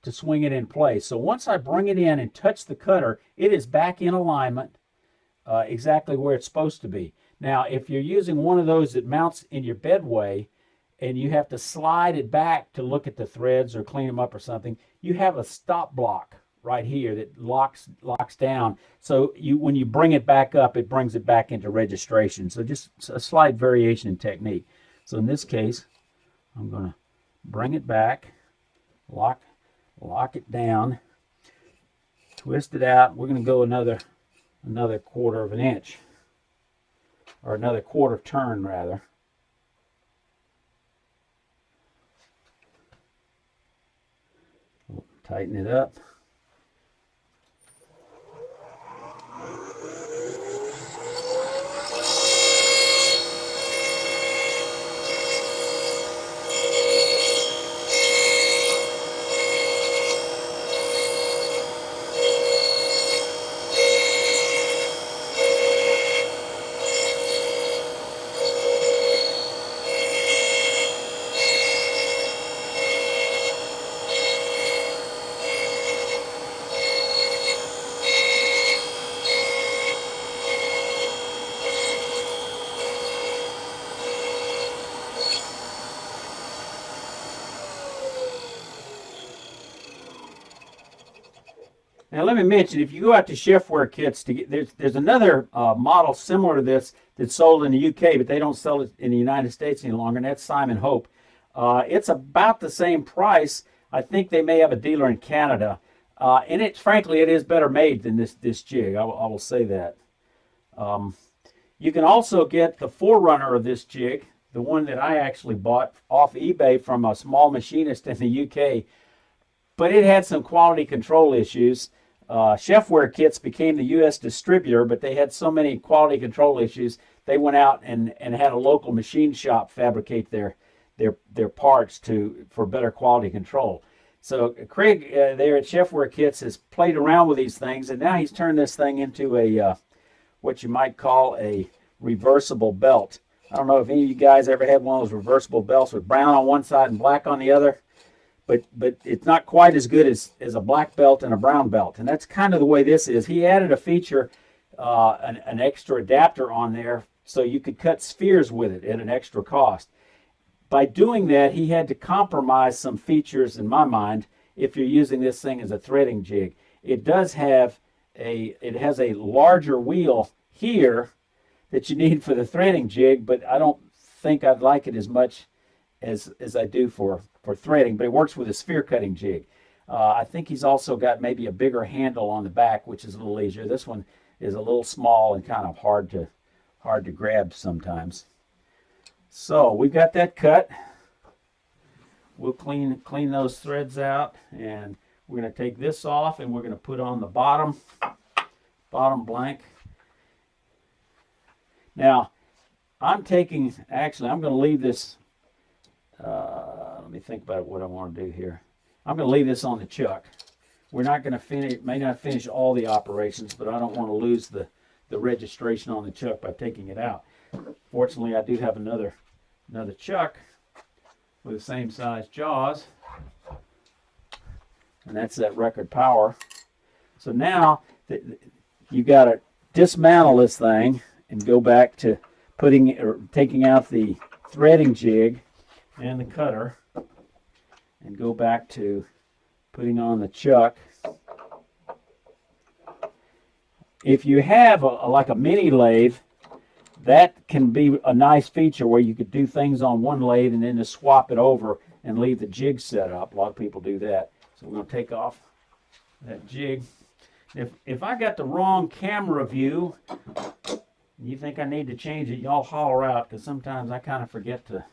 to swing it in place. So once I bring it in and touch the cutter, it is back in alignment exactly where it's supposed to be. Now, if you're using one of those that mounts in your bedway and you have to slide it back to look at the threads or clean them up or something, you have a stop block right here that locks down. So when you bring it back up, it brings it back into registration. So just a slight variation in technique. So in this case, I'm going to bring it back, lock it down, twist it out. We're going to go another 1/4 of an inch, or another 1/4 turn rather. Tighten it up. Now let me mention, if you go out to chefware kits, to get, there's another model similar to this that's sold in the UK, but they don't sell it in the United States any longer, and that's Simon Hope. It's about the same price. I think they may have a dealer in Canada, and frankly, it is better made than this jig. I will say that. You can also get the forerunner of this jig, the one that I actually bought off eBay from a small machinist in the UK, but it had some quality control issues. Chefware Kits became the U.S. distributor, but they had so many quality control issues, they went out and had a local machine shop fabricate their parts for better quality control. So Craig there at Chefware Kits has played around with these things, and now he's turned this thing into a what you might call a reversible belt. I don't know if any of you guys ever had one of those reversible belts with brown on one side and black on the other. But it's not quite as good as a black belt and a brown belt. And that's kind of the way this is. He added a feature, an extra adapter on there so you could cut spheres with it at an extra cost. By doing that, he had to compromise some features in my mind if you're using this thing as a threading jig. It has a larger wheel here that you need for the threading jig, but I don't think I'd like it as much as I do for threading, but it works with a sphere cutting jig. I think he's also got maybe a bigger handle on the back, which is a little easier. This one is a little small and kind of hard to grab sometimes. So we've got that cut. We'll clean those threads out, and we're going to take this off, and we're going to put on the bottom blank. Now, I'm going to leave this. Let me think about what I want to do here. I'm going to leave this on the chuck. We're not going to finish, may not finish all the operations, but I don't want to lose the registration on the chuck by taking it out. Fortunately, I do have another chuck with the same size jaws, and that's that record power. So now you got to dismantle this thing and go back to taking out the threading jig and the cutter, and go back to putting on the chuck. If you have like a mini lathe, that can be a nice feature where you could do things on one lathe and then just swap it over and leave the jig set up. A lot of people do that. So we're going to take off that jig. If I got the wrong camera view, you think I need to change it, y'all holler out, because sometimes I kind of forget to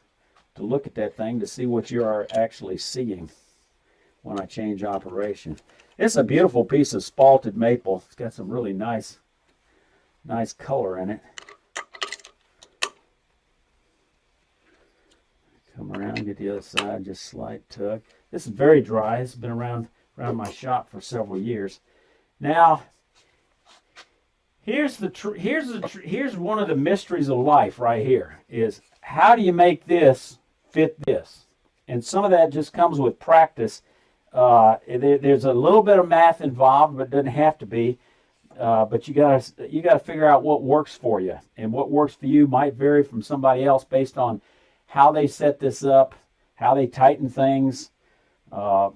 look at that thing to see what you are actually seeing when I change operation. It's a beautiful piece of spalted maple. It's got some really nice color in it. Come around, get the other side, just slight tug. This is very dry. It's been around my shop for several years. Now, here's one of the mysteries of life right here, is how do you make this fit this? And some of that just comes with practice. There's a little bit of math involved, but it doesn't have to be. But you gotta figure out what works for you, and what works for you might vary from somebody else based on how they set this up, how they tighten things. Very,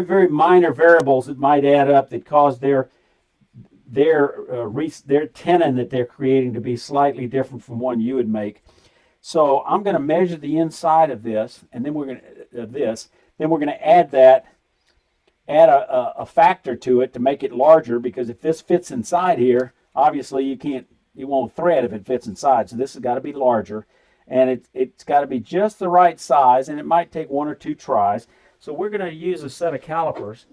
very minor variables that might add up that cause their tenon that they're creating to be slightly different from one you would make. So I'm going to measure the inside of this, and then we're going to add a factor to it to make it larger, because if this fits inside here, obviously you won't thread if it fits inside. So this has got to be larger, and it's got to be just the right size, and it might take one or two tries. So we're going to use a set of calipers.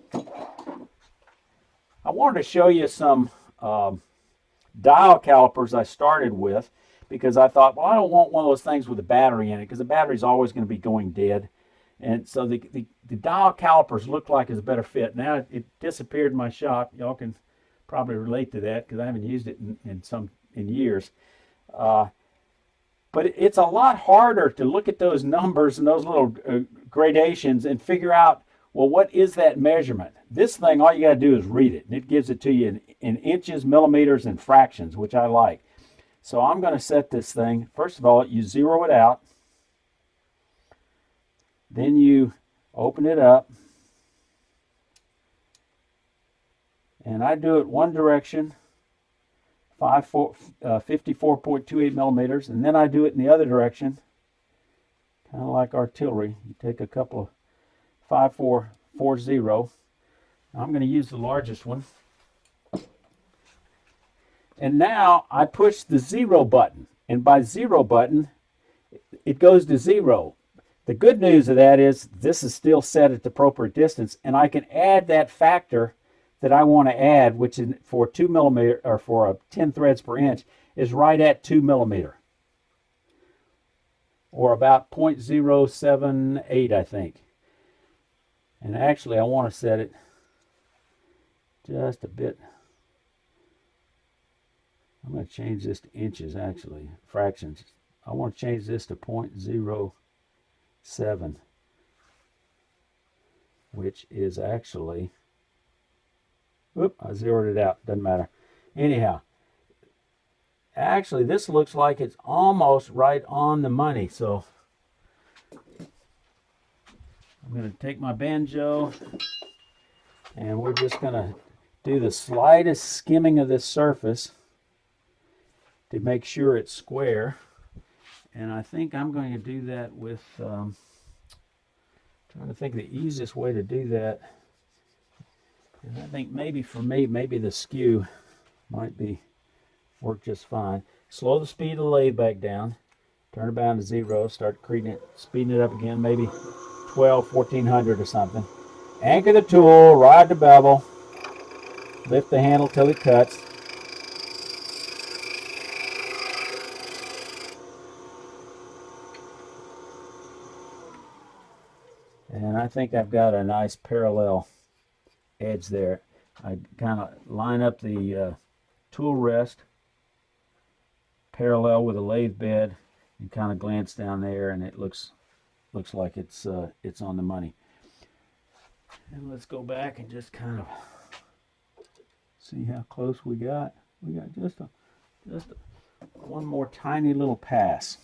I wanted to show you some dial calipers I started with, because I thought, well, I don't want one of those things with a battery in it, because the battery's always going to be going dead. And so the dial calipers looked like it's a better fit. Now it disappeared in my shop. Y'all can probably relate to that, because I haven't used it in years. But it's a lot harder to look at those numbers and those little gradations and figure out, well, what is that measurement? This thing, all you got to do is read it, and it gives it to you in inches, millimeters, and fractions, which I like. So I'm going to set this thing, first of all, you zero it out. Then you open it up. And I do it one direction, 54.28 millimeters, and then I do it in the other direction, kind of like artillery. You take a couple of 5440. I'm going to use the largest one. And now I push the 0 button, and by 0 button, it goes to 0. The good news of that is this is still set at the appropriate distance, and I can add that factor that I want to add, which is for 2 millimeter, or for 10 threads per inch, is right at 2 millimeter, or about 0.078, I think. And actually, I want to set it just a bit. I'm going to change this to inches, actually, fractions. I want to change this to 0.07, which is actually, whoop, I zeroed it out, doesn't matter. Anyhow, actually, this looks like it's almost right on the money. So I'm going to take my banjo, and we're just going to do the slightest skimming of this surface to make sure it's square. And I think I'm going to do that with, trying to think of the easiest way to do that. And I think maybe for me, maybe the skew might work just fine. Slow the speed of the lathe back down. Turn it down to 0. Start speeding it up again, maybe 12, 1400 or something. Anchor the tool, ride the bevel, lift the handle till it cuts. And I think I've got a nice parallel edge there. I kind of line up the tool rest parallel with the lathe bed and kind of glance down there, and it looks like it's on the money. And let's go back and just kind of see how close we got. We got just one more tiny little pass.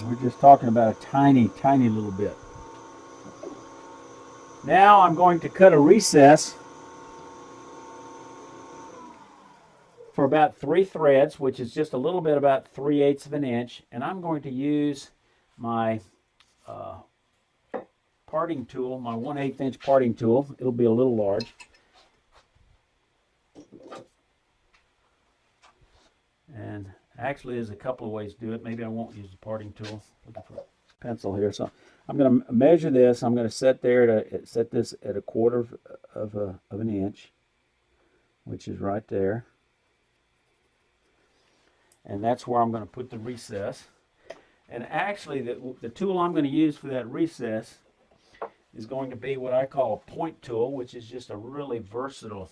We're just talking about a tiny, tiny little bit. Now I'm going to cut a recess for about 3 threads, which is just a little bit about 3/8 of an inch. And I'm going to use my parting tool, my 1/8 inch parting tool. It'll be a little large. And actually, there's a couple of ways to do it. Maybe I won't use the parting tool. Looking for a pencil here. So I'm going to measure this. I'm going to set this at 1/4 of an inch, which is right there. And that's where I'm going to put the recess. And actually, the tool I'm going to use for that recess is going to be what I call a point tool, which is just a really versatile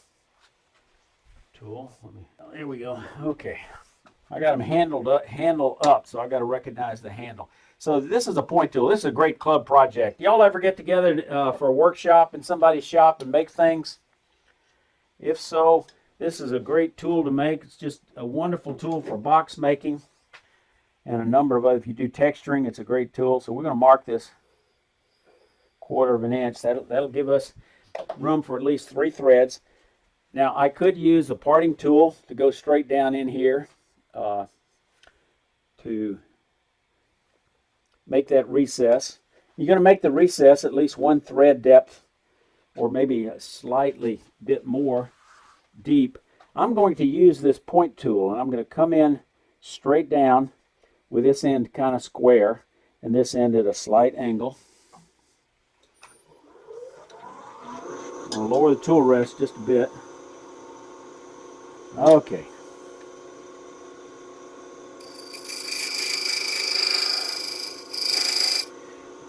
tool. There we go. Okay. I got them handle up, so I got to recognize the handle. So this is a point tool. This is a great club project. Y'all ever get together for a workshop in somebody's shop and make things? If so, this is a great tool to make. It's just a wonderful tool for box making and a number of other. If you do texturing, it's a great tool. So we're going to mark this 1/4 of an inch. That'll give us room for at least 3 threads. Now I could use a parting tool to go straight down in here to make that recess. You're going to make the recess at least 1 thread depth, or maybe a slightly bit more deep. I'm going to use this point tool, and I'm going to come in straight down with this end kind of square and this end at a slight angle. I'm going to lower the tool rest just a bit. Okay.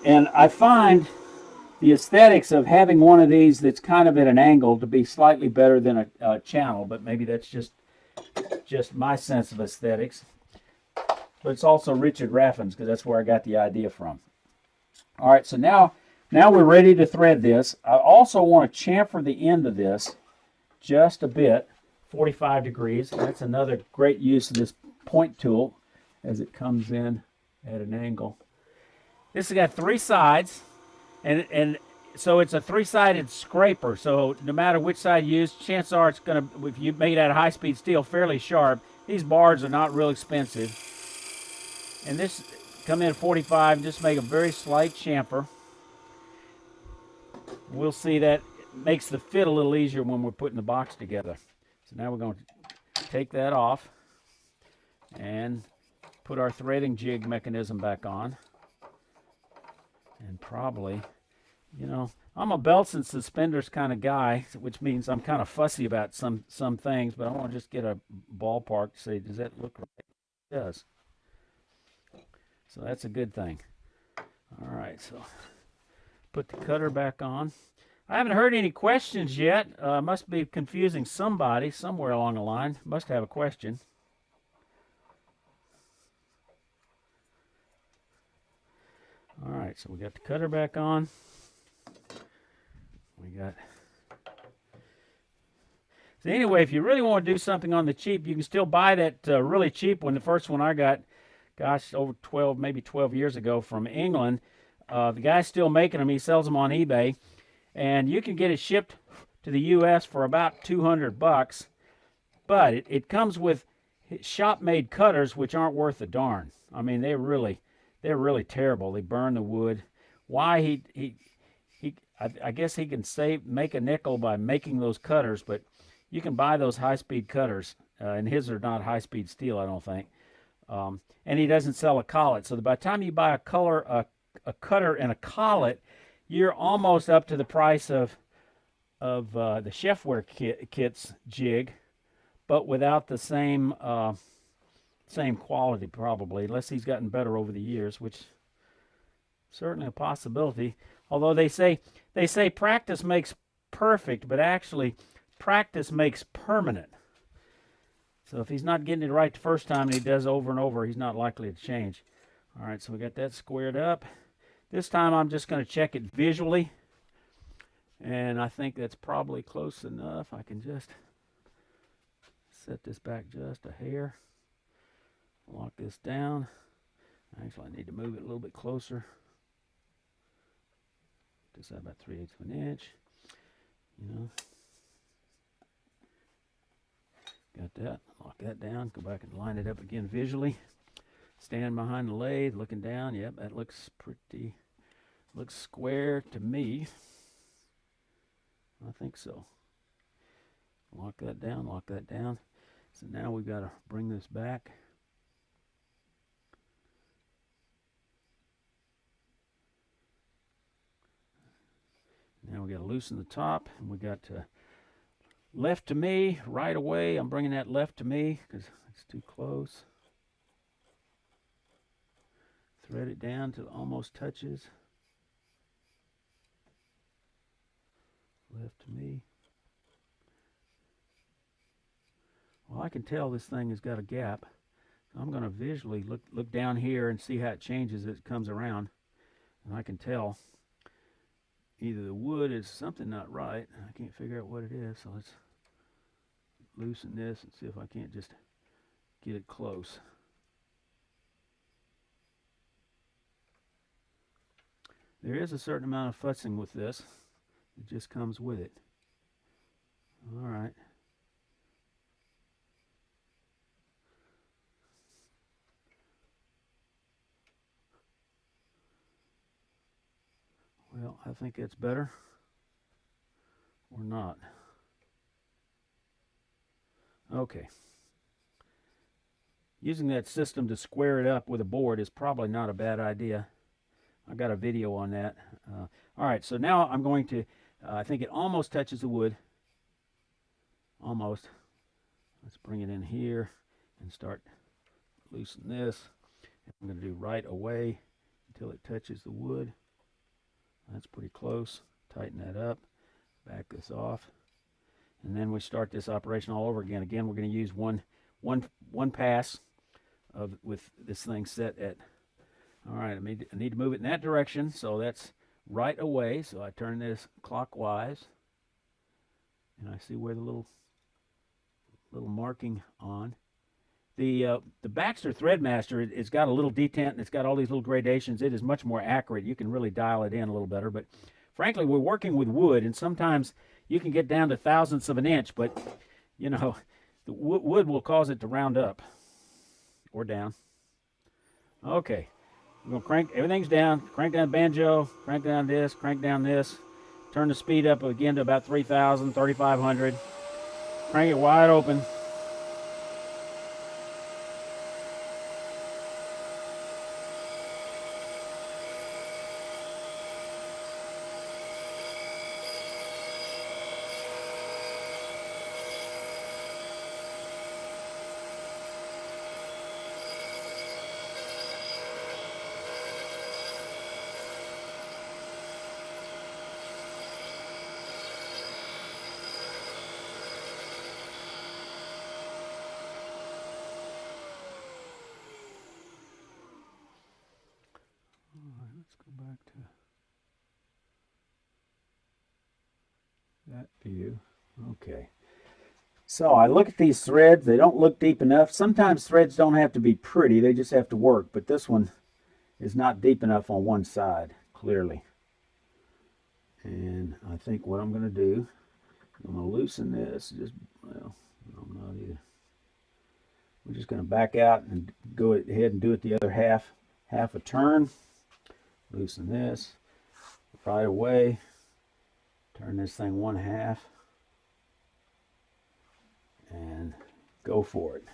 And I find the aesthetics of having one of these that's kind of at an angle to be slightly better than a channel, but maybe that's just my sense of aesthetics. But it's also Richard Raffin's, because that's where I got the idea from. All right, so now we're ready to thread this. I also want to chamfer the end of this just a bit, 45 degrees. And that's another great use of this point tool as it comes in at an angle. This has got 3 sides, and so it's a 3-sided scraper. So no matter which side you use, chances are it's gonna, if you make it out of high-speed steel, fairly sharp. These bars are not real expensive, and this come in at 45. Just make a very slight chamfer. We'll see that makes the fit a little easier when we're putting the box together. So now we're going to take that off and put our threading jig mechanism back on. And probably, you know, I'm a belts and suspenders kind of guy, which means I'm kind of fussy about some things, but I want to just get a ballpark to say, does that look right? It does. So that's a good thing. All right, so put the cutter back on. I haven't heard any questions yet. Must be confusing somebody somewhere along the line. Must have a question. All right, so we got the cutter back on. We got. So anyway, if you really want to do something on the cheap, you can still buy that really cheap one. The first one I got, gosh, over 12, maybe 12 years ago from England. The guy's still making them. He sells them on eBay, and you can get it shipped to the U.S. for about $200. But it comes with shop-made cutters, which aren't worth a darn. I mean, they're really terrible. They burn the wood. Why I guess he can make a nickel by making those cutters, but you can buy those high-speed cutters, and his are not high-speed steel, I don't think. And he doesn't sell a collet. So by the time you buy a cutter and a collet, you're almost up to the price of the chefware kit's jig, but without the same quality probably, unless he's gotten better over the years, which certainly a possibility. Although they say practice makes perfect, but actually practice makes permanent. So if he's not getting it right the first time and he does over and over, he's not likely to change. All right, so we got that squared up. This time I'm just going to check it visually, and I think that's probably close enough. I can just set this back just a hair. Lock this down. Actually, I need to move it a little bit closer. Just about 3/8 of an inch. You know. Got that. Lock that down. Go back and line it up again visually. Stand behind the lathe, looking down. Yep, that looks square to me. I think so. Lock that down. Lock that down. So now we've got to bring this back. Now we got to loosen the top, and we got to left to me, right away. I'm bringing that left to me because it's too close. Thread it down till it almost touches. Left to me. Well, I can tell this thing has got a gap. So I'm going to visually look down here and see how it changes as it comes around. And I can tell either the wood is something not right. I can't figure out what it is. So let's loosen this and see if I can't just get it close. There is a certain amount of futzing with this. It just comes with it. All right. Well, I think it's better or not. Okay. Using that system to square it up with a board is probably not a bad idea. I got a video on that. All right, so now I'm going to, I think it almost touches the wood. Almost. Let's bring it in here and start loosen this. I'm going to do right away until it touches the wood. That's pretty close. Tighten that up. Back this off. And then we start this operation all over again. Again, we're going to use one pass with this thing set at. All right, I need to move it in that direction, so that's right away. So I turn this clockwise, and I see where the little marking on, The Baxter Threadmaster, it's got a little detent and it's got all these little gradations. It is much more accurate. You can really dial it in a little better. But frankly, we're working with wood, and sometimes you can get down to thousandths of an inch, but you know, the wood will cause it to round up or down. Okay, we're gonna crank, everything's down. Crank down banjo, crank down this, crank down this. Turn the speed up again to about 3,000, 3,500. Crank it wide open. Let's go back to that view. Okay. So I look at these threads. They don't look deep enough. Sometimes threads don't have to be pretty. They just have to work. But this one is not deep enough on one side, clearly. And I think what I'm going to do, I'm going to loosen this. Well, I'm not either. We're just going to back out and go ahead and do it the other half a turn. Loosen this right away. Turn this thing one half and go for it.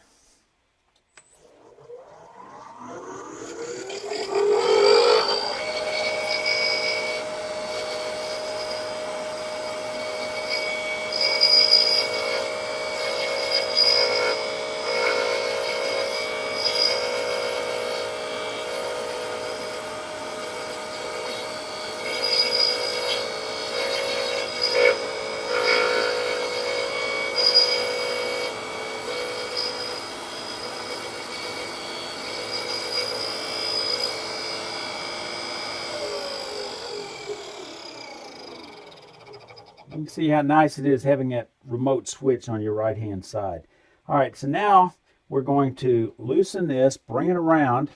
You can see how nice it is having that remote switch on your right hand side. All right, so now we're going to loosen this, bring it around,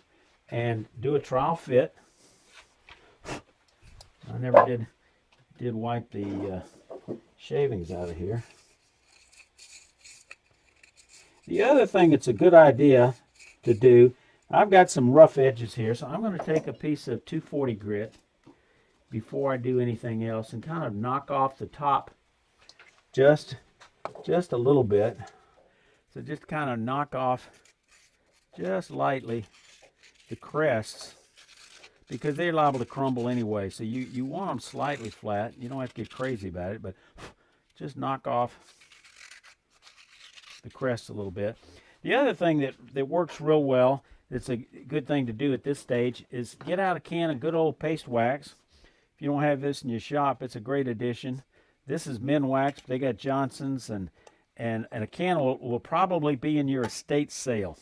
and do a trial fit. I never did wipe the shavings out of here. The other thing that's a good idea to do, I've got some rough edges here, so I'm going to take a piece of 240 grit before I do anything else and kind of knock off the top just a little bit. So just kind of knock off just lightly the crests, because they're liable to crumble anyway. So you want them slightly flat. You don't have to get crazy about it, but just knock off the crest a little bit. The other thing that works real well, that's a good thing to do at this stage, is get out a can of good old paste wax. If you don't have this in your shop, it's a great addition. This is Minwax. They got Johnson's, and a can will probably be in your estate sale.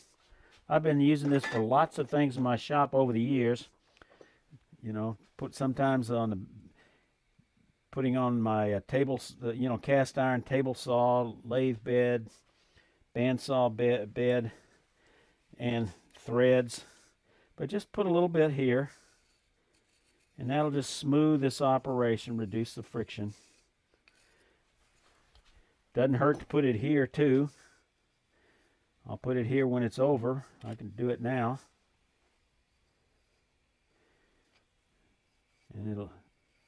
I've been using this for lots of things in my shop over the years. You know, sometimes putting on my cast iron table saw, lathe bed, bandsaw bed, and threads. But just put a little bit here, and that'll just smooth this operation, reduce the friction. Doesn't hurt to put it here too. I'll put it here when it's over. I can do it now. And it'll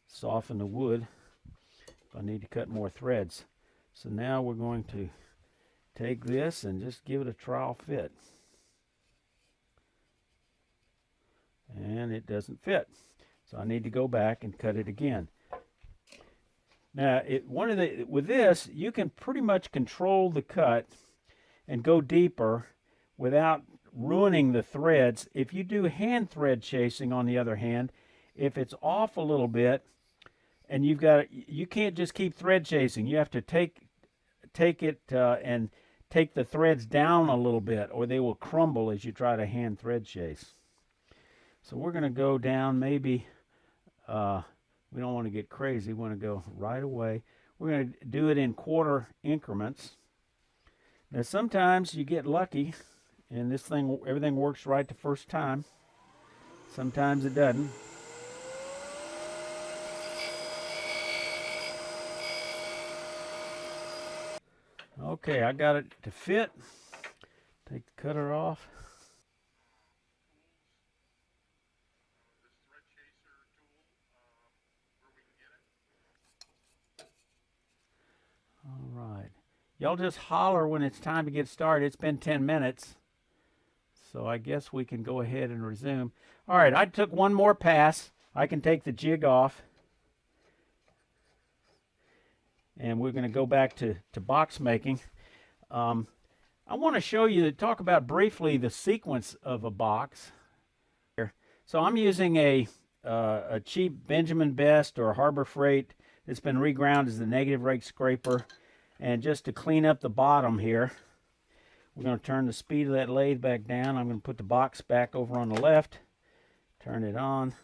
soften the wood if I need to cut more threads. So now we're going to take this and just give it a trial fit. And it doesn't fit. So I need to go back and cut it again. Now, with this, you can pretty much control the cut and go deeper without ruining the threads. If you do hand thread chasing, on the other hand, if it's off a little bit, and you can't just keep thread chasing. You have to take it and take the threads down a little bit, or they will crumble as you try to hand thread chase. So we're going to go down maybe. We don't want to get crazy. We want to go right away. We're going to do it in quarter increments. Now, sometimes you get lucky And this thing, everything works right the first time. Sometimes it doesn't. Okay, I got it to fit. Take the cutter off. All right. Y'all just holler when it's time to get started. It's been 10 minutes. So I guess we can go ahead and resume. All right, I took one more pass. I can take the jig off. And we're going to go back to box making. I want to show you, talk about briefly the sequence of a box. So I'm using a cheap Benjamin Best or Harbor Freight that's been reground as the negative rake scraper. And just to clean up the bottom here, we're going to turn the speed of that lathe back down. I'm going to put the box back over on the left, turn it on,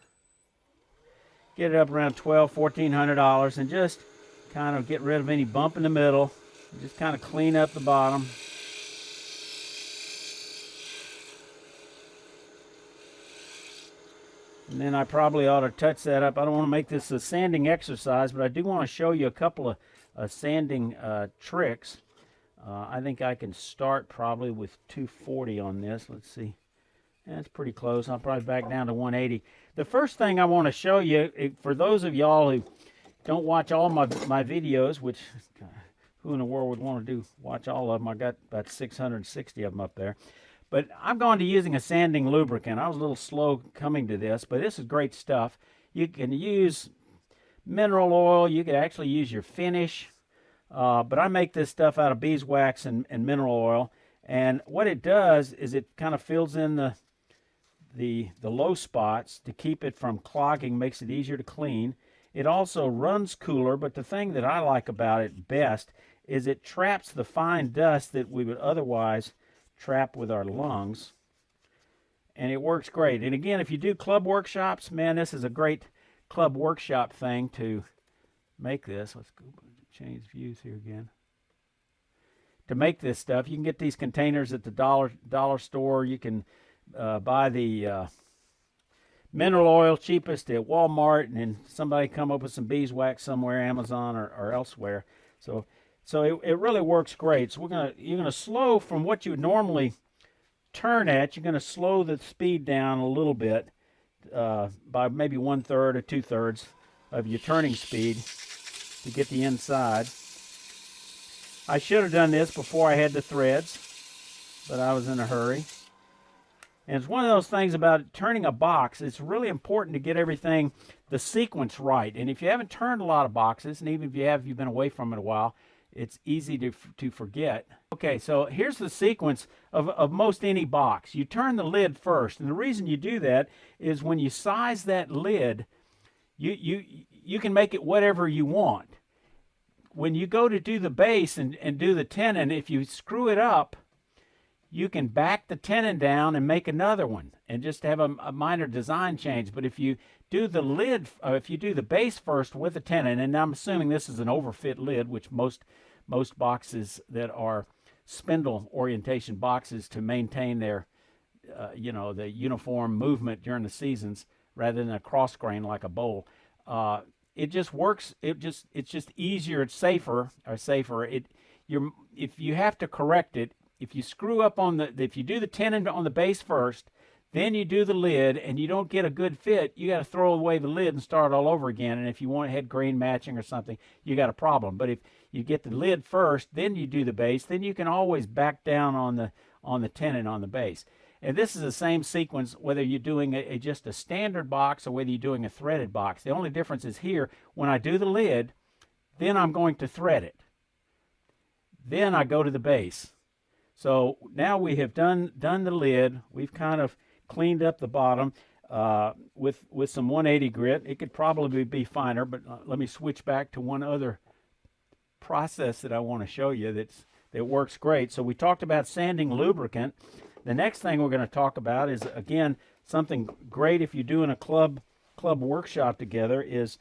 get it up around $1,200–1,400, and just kind of get rid of any bump in the middle. Just kind of clean up the bottom. And then I probably ought to touch that up. I don't want to make this a sanding exercise, but I do want to show you a couple of sanding tricks. I think I can start probably with 240 on this. Let's see. That's pretty close. I'll probably back down to 180. The first thing I want to show you, for those of y'all who don't watch all my videos, which who in the world would want to watch all of them? I got about 660 of them up there. But I'm going to using a sanding lubricant. I was a little slow coming to this, but this is great stuff. You can use mineral oil. You could actually use your finish. But I make this stuff out of beeswax and mineral oil. And what it does is it kind of fills in the low spots to keep it from clogging, makes it easier to clean. It also runs cooler, but the thing that I like about it best is it traps the fine dust that we would otherwise trap with our lungs. And it works great. And again, if you do club workshops, man, this is a great club workshop thing to make this. Let's go change views here again. To make this stuff, you can get these containers at the dollar store. You can buy the mineral oil cheapest at Walmart, and then somebody come up with some beeswax somewhere, Amazon or elsewhere. So it really works great. So you're gonna slow from what you would normally turn at. You're gonna slow the speed down a little bit by maybe 1/3 or 2/3 of your turning speed to get the inside. I should have done this before I had the threads, but I was in a hurry. And it's one of those things about turning a box, it's really important to get everything, the sequence right. And if you haven't turned a lot of boxes, and even if you have, you've been away from it a while, it's easy to forget. Okay, so here's the sequence of most any box. You turn the lid first, and the reason you do that is when you size that lid, you can make it whatever you want. When you go to do the base and do the tenon, if you screw it up, you can back the tenon down and make another one and just have a minor design change. But if you do the lid, if you do the base first with the tenon, and I'm assuming this is an overfit lid, which most boxes that are spindle orientation boxes to maintain their, the uniform movement during the seasons rather than a cross grain like a bowl. It just works. It's just easier. It's safer. If you have to correct it, if you screw up if you do the tenon on the base first, then you do the lid and you don't get a good fit, you got to throw away the lid and start all over again. And if you want head grain matching or something, you got a problem. But if you get the lid first, then you do the base, then you can always back down on the tenon on the base. And this is the same sequence whether you're doing just a standard box or whether you're doing a threaded box. The only difference is here, when I do the lid, then I'm going to thread it. Then I go to the base. So now we have done the lid. We've kind of cleaned up the bottom with some 180 grit. It could probably be finer, but let me switch back to one other process that I want to show you that works great. So we talked about sanding lubricant. The next thing we're going to talk about is, again, something great if you're doing a club workshop together, is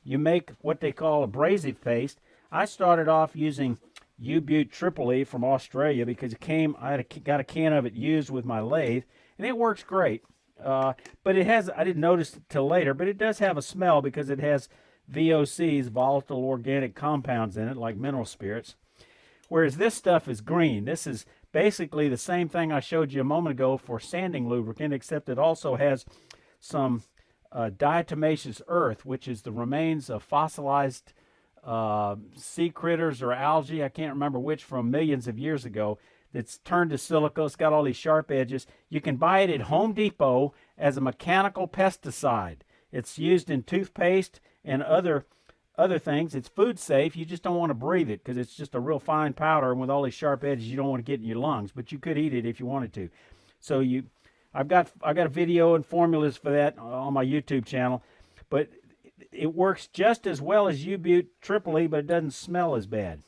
you make what they call abrasive paste. I started off using U-Butte Triple E from Australia because I got a can of it used with my lathe, and it works great. But it has, I didn't notice it till later, but it does have a smell because it has VOCs, volatile organic compounds, in it, like mineral spirits. Whereas this stuff is green. This is basically the same thing I showed you a moment ago for sanding lubricant, except it also has some diatomaceous earth, which is the remains of fossilized sea critters or algae, I can't remember which, from millions of years ago. It's turned to silica. It's got all these sharp edges. You can buy it at Home Depot as a mechanical pesticide. It's used in toothpaste and other things. It's food safe. You just don't want to breathe it because it's just a real fine powder, and with all these sharp edges, you don't want to get in your lungs. But you could eat it if you wanted to. So I've got a video and formulas for that on my YouTube channel. But it works just as well as U-Butte Triple E, but it doesn't smell as bad.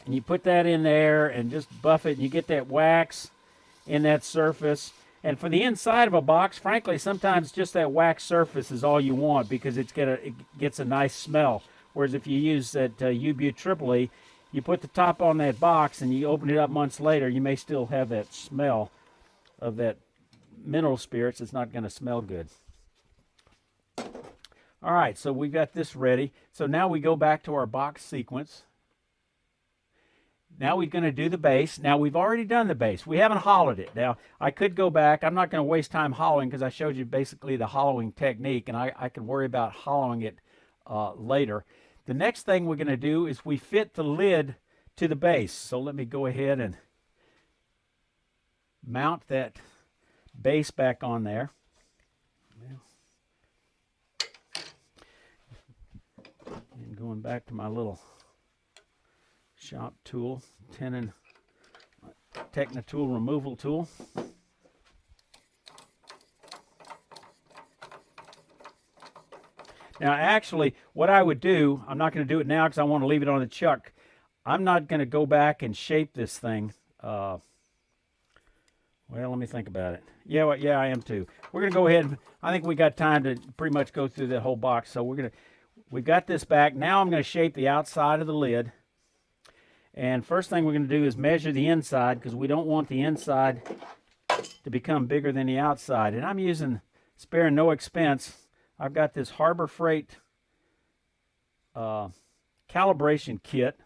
And you put that in there and just buff it, and you get that wax in that surface. And for the inside of a box, frankly, sometimes just that wax surface is all you want because it gets a nice smell. Whereas if you use that U-Butte Triple E, you put the top on that box and you open it up months later, you may still have that smell of that mineral spirits. It's not going to smell good. All right, so we got this ready. So now we go back to our box sequence. Now we're going to do the base. Now we've already done the base. We haven't hollowed it. Now I could go back. I'm not going to waste time hollowing because I showed you basically the hollowing technique, and I could worry about hollowing it later. The next thing we're going to do is we fit the lid to the base. So let me go ahead and mount that base back on there. And going back to my little shop tool, tenon Technitool removal tool. Now actually what I would do, I'm not going to do it now because I want to leave it on the chuck. I'm not going to go back and shape this thing. Well, let me think about it. Yeah, well, yeah, I am too. We're going to go ahead and I think we got time to pretty much go through the whole box. So we've got this back. Now I'm going to shape the outside of the lid. And first thing we're going to do is measure the inside because we don't want the inside to become bigger than the outside. And I'm sparing no expense. I've got this Harbor Freight calibration kit.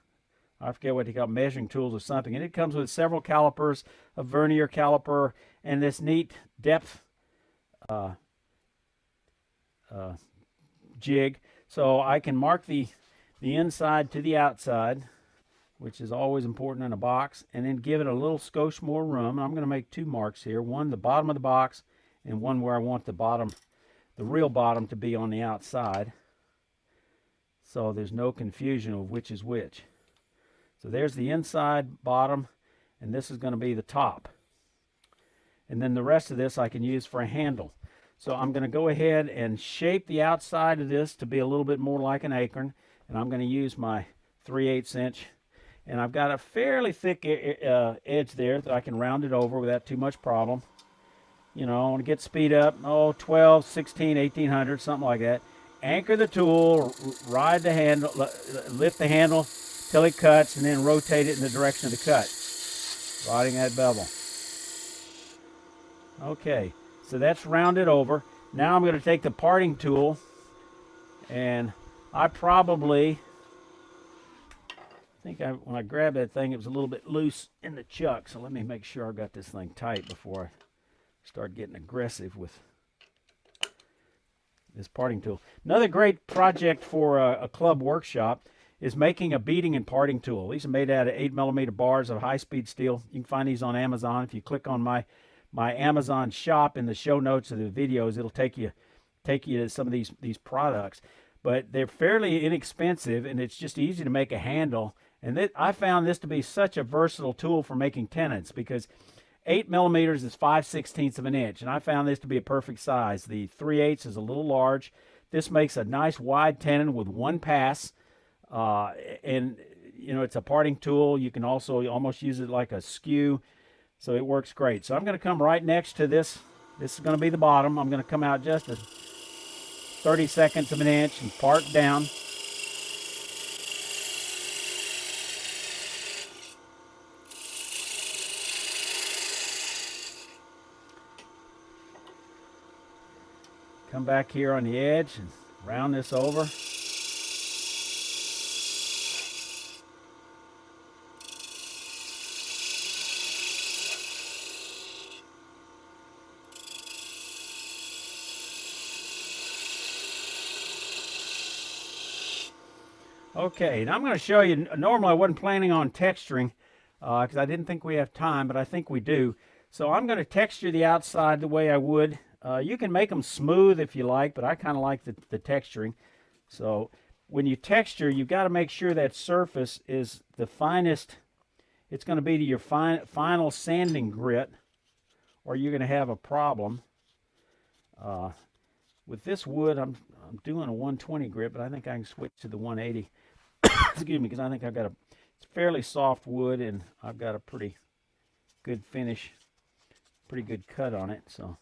I forget what they call it, measuring tools or something. And it comes with several calipers, a vernier caliper, and this neat depth jig. So I can mark the inside to the outside, which is always important in a box, and then give it a little skosh more room. I'm going to make two marks here, one the bottom of the box and one where I want the real bottom to be on the outside, so there's no confusion of which is which. So there's the inside bottom, and this is going to be the top. And then the rest of this I can use for a handle. So I'm going to go ahead and shape the outside of this to be a little bit more like an acorn, and I'm going to use my 3/8 inch. And I've got a fairly thick edge there that I can round it over without too much problem. You know, I want to get speed up, 12, 16, 1800, something like that. Anchor the tool, ride the handle, lift the handle till it cuts, and then rotate it in the direction of the cut, riding that bevel. Okay, so that's rounded over. Now I'm going to take the parting tool, and I probably... I think when I grabbed that thing, it was a little bit loose in the chuck. So let me make sure I got this thing tight before I start getting aggressive with this parting tool. Another great project for a club workshop is making a beading and parting tool. These are made out of 8mm bars of high-speed steel. You can find these on Amazon. If you click on my Amazon shop in the show notes of the videos, it'll take you to some of these products. But they're fairly inexpensive, and it's just easy to make a handle. And I found this to be such a versatile tool for making tenons because 8mm is 5/16 of an inch, and I found this to be a perfect size. The 3/8 is a little large. This makes a nice wide tenon with one pass, and you know, it's a parting tool. You can also almost use it like a skew, so it works great. So I'm going to come right next to this. This is going to be the bottom. I'm going to come out just a 30 seconds of an inch and part down. Come back here on the edge and round this over. Okay, now I'm going to show you, normally I wasn't planning on texturing because I didn't think we have time, but I think we do. So I'm going to texture the outside the way I would. You can make them smooth if you like, but I kind of like the texturing. So when you texture, you've got to make sure that surface is the finest. It's going to be to your final sanding grit, or you're going to have a problem. With this wood, I'm doing a 120 grit, but I think I can switch to the 180. Excuse me, because I think I've got it's fairly soft wood, and I've got a pretty good finish, pretty good cut on it. So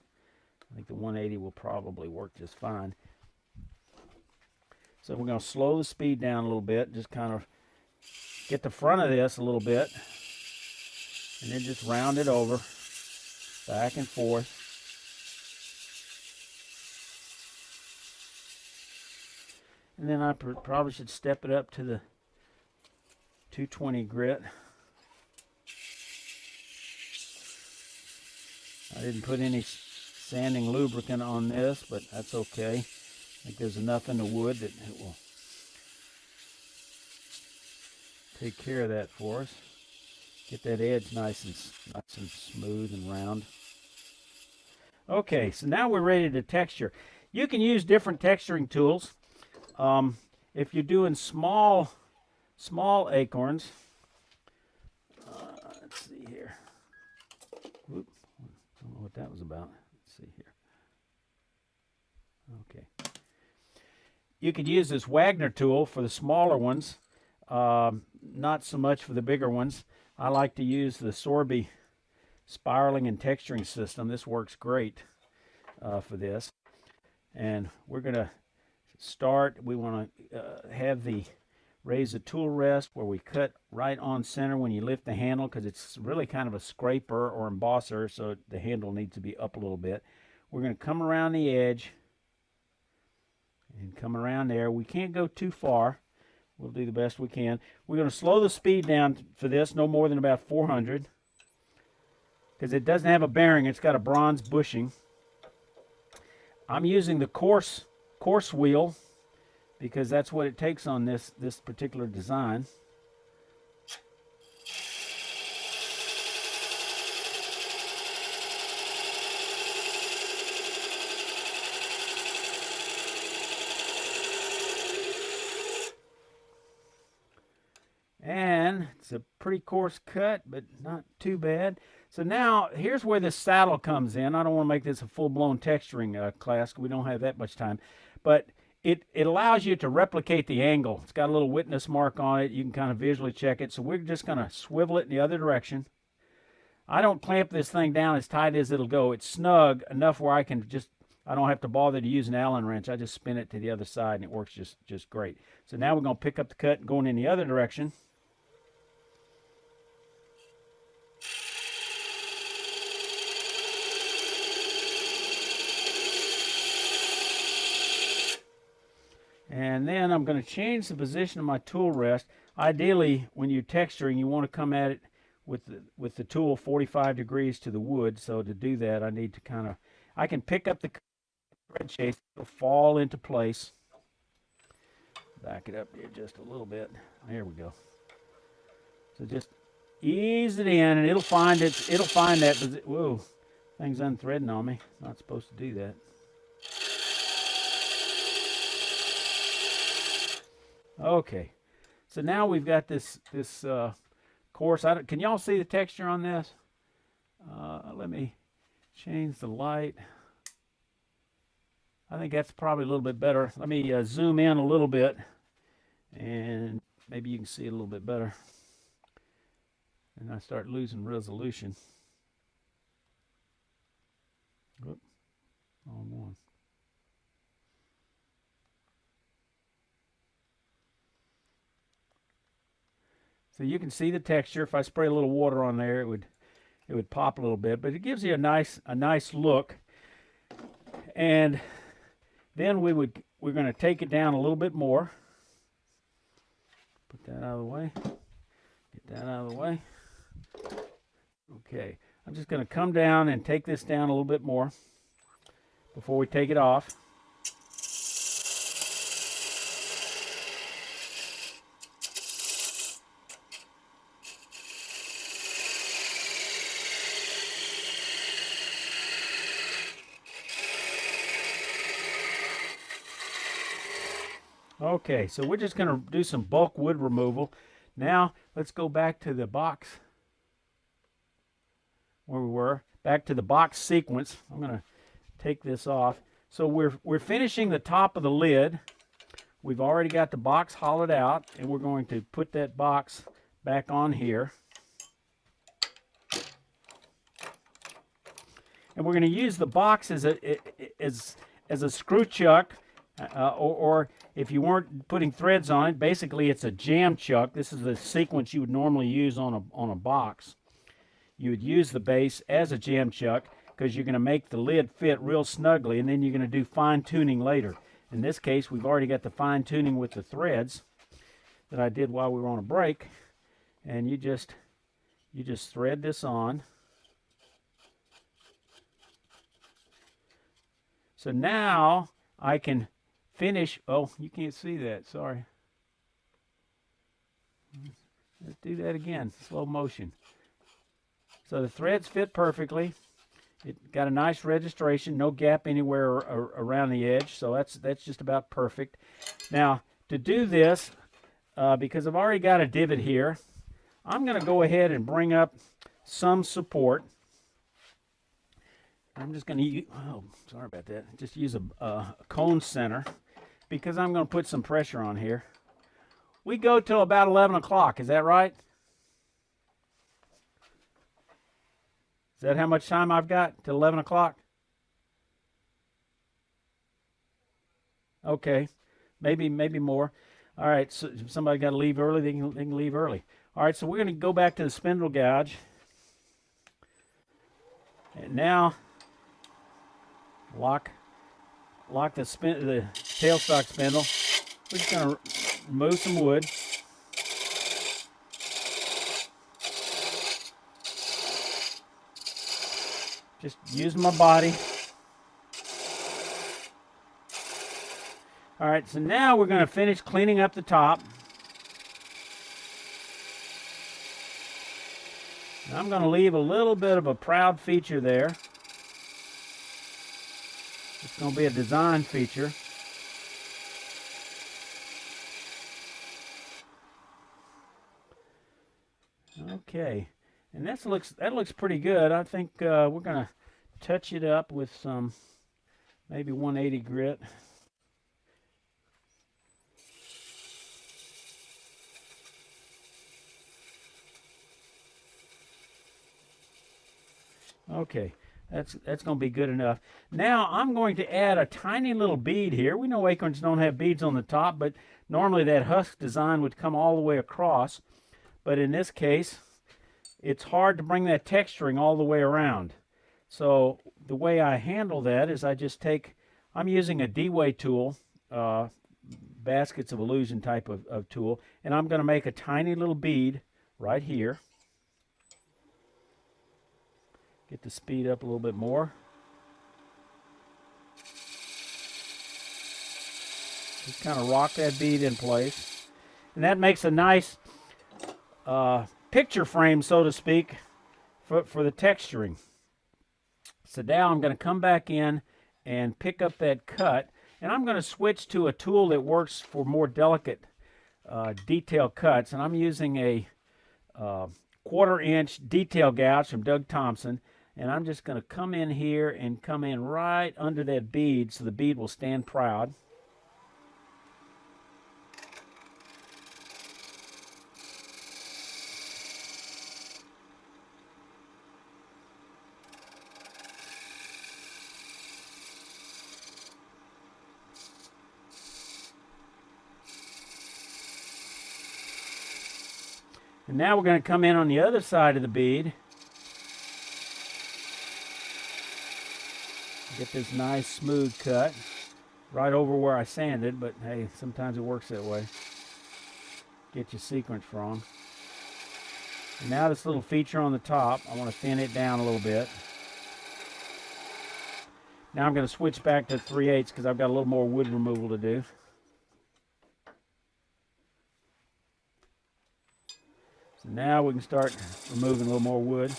I think the 180 will probably work just fine. So we're going to slow the speed down a little bit, just kind of get the front of this a little bit, and then just round it over, back and forth. And then I probably should step it up to the 220 grit. I didn't put any sanding lubricant on this, but that's okay. I think there's enough in the wood that it will take care of that for us. Get that edge nice and smooth and round. Okay, so now we're ready to texture. You can use different texturing tools. If you're doing small acorns, let's see here. Whoop, I don't know what that was about. Let's see here. Okay. You could use this Wagner tool for the smaller ones, not so much for the bigger ones. I like to use the Sorby spiraling and texturing system. This works great for this. And we're going to start. We want to raise the tool rest where we cut right on center when you lift the handle, because it's really kind of a scraper or embosser, so the handle needs to be up a little bit. We're going to come around the edge and come around there. We can't go too far. We'll do the best we can. We're going to slow the speed down for this, no more than about 400, because it doesn't have a bearing. It's got a bronze bushing. I'm using the coarse wheel because that's what it takes on this particular design. And it's a pretty coarse cut, but not too bad. So now here's where this saddle comes in. I don't want to make this a full-blown texturing class. We don't have that much time. But it allows you to replicate the angle. It's got a little witness mark on it. You can kind of visually check it. So we're just going to swivel it in the other direction. I don't clamp this thing down as tight as it'll go. It's snug enough where I don't have to bother to use an Allen wrench. I just spin it to the other side, and it works just great. So now we're going to pick up the cut and going in the other direction. And then I'm going to change the position of my tool rest. Ideally, when you're texturing, you want to come at it with the tool 45 degrees to the wood. So to do that, I need to I can pick up the thread chase, it'll fall into place. Back it up here just a little bit. There we go. So just ease it in, and it'll find that. Whoa, thing's unthreading on me. Not supposed to do that. Okay, so now we've got this coarse. Can y'all see the texture on this? Let me change the light. I think that's probably a little bit better. Let me zoom in a little bit, and maybe you can see it a little bit better. And I start losing resolution. Whoop, wrong one. So you can see the texture. If I spray a little water on there, it would pop a little bit, but it gives you a nice look. And Then we're going to take it down a little bit more. Put that out of the way. Get that out of the way. Okay, I'm just going to come down and take this down a little bit more before we take it off. Okay, so we're just going to do some bulk wood removal. Now, let's go back to the box where we were, back to the box sequence. I'm going to take this off. So we're finishing the top of the lid. We've already got the box hollowed out, and we're going to put that box back on here. And we're going to use the box as a screw chuck, or if you weren't putting threads on it, basically it's a jam chuck. This is the sequence you would normally use on a box. You would use the base as a jam chuck because you're going to make the lid fit real snugly, and then you're going to do fine tuning later. In this case, we've already got the fine tuning with the threads that I did while we were on a break, and you just thread this on. So now I can finish. Oh, you can't see that, sorry. Let's do that again, slow motion. So the threads fit perfectly. It got a nice registration, no gap anywhere around the edge, so that's just about perfect. Now, to do this, because I've already got a divot here, I'm going to go ahead and bring up some support. I'm just going to use, oh, sorry about that, just use a cone center, because I'm going to put some pressure on here. We go till about 11 o'clock, is that right? Is that how much time I've got till 11 o'clock? Okay, maybe more. All right, so if somebody got to leave early, they can leave early. All right, so we're going to go back to the spindle gouge. And now lock the tailstock spindle. We're just going to remove some wood. Just using my body. All right, so now we're going to finish cleaning up the top. And I'm going to leave a little bit of a proud feature there. It's going to be a design feature. Okay, and that looks pretty good. I think we're going to touch it up with some maybe 180 grit. Okay, that's going to be good enough. Now I'm going to add a tiny little bead here. We know acorns don't have beads on the top, but normally that husk design would come all the way across. But in this case, it's hard to bring that texturing all the way around. So the way I handle that is I'm using a D-Way tool, baskets of illusion type of tool, and I'm going to make a tiny little bead right here. Get the speed up a little bit more. Just kind of rock that bead in place. And that makes a nice picture frame, so to speak, for the texturing. So now I'm going to come back in and pick up that cut. And I'm going to switch to a tool that works for more delicate detail cuts. And I'm using a 1/4 inch detail gouge from Doug Thompson. And I'm just going to come in here and come in right under that bead so the bead will stand proud. And now we're going to come in on the other side of the bead. Get this nice smooth cut. right over where I sanded, but hey, sometimes it works that way. Get your sequence wrong. And now this little feature on the top, I want to thin it down a little bit. Now I'm going to switch back to 3/8 because I've got a little more wood removal to do. So now we can start removing a little more wood.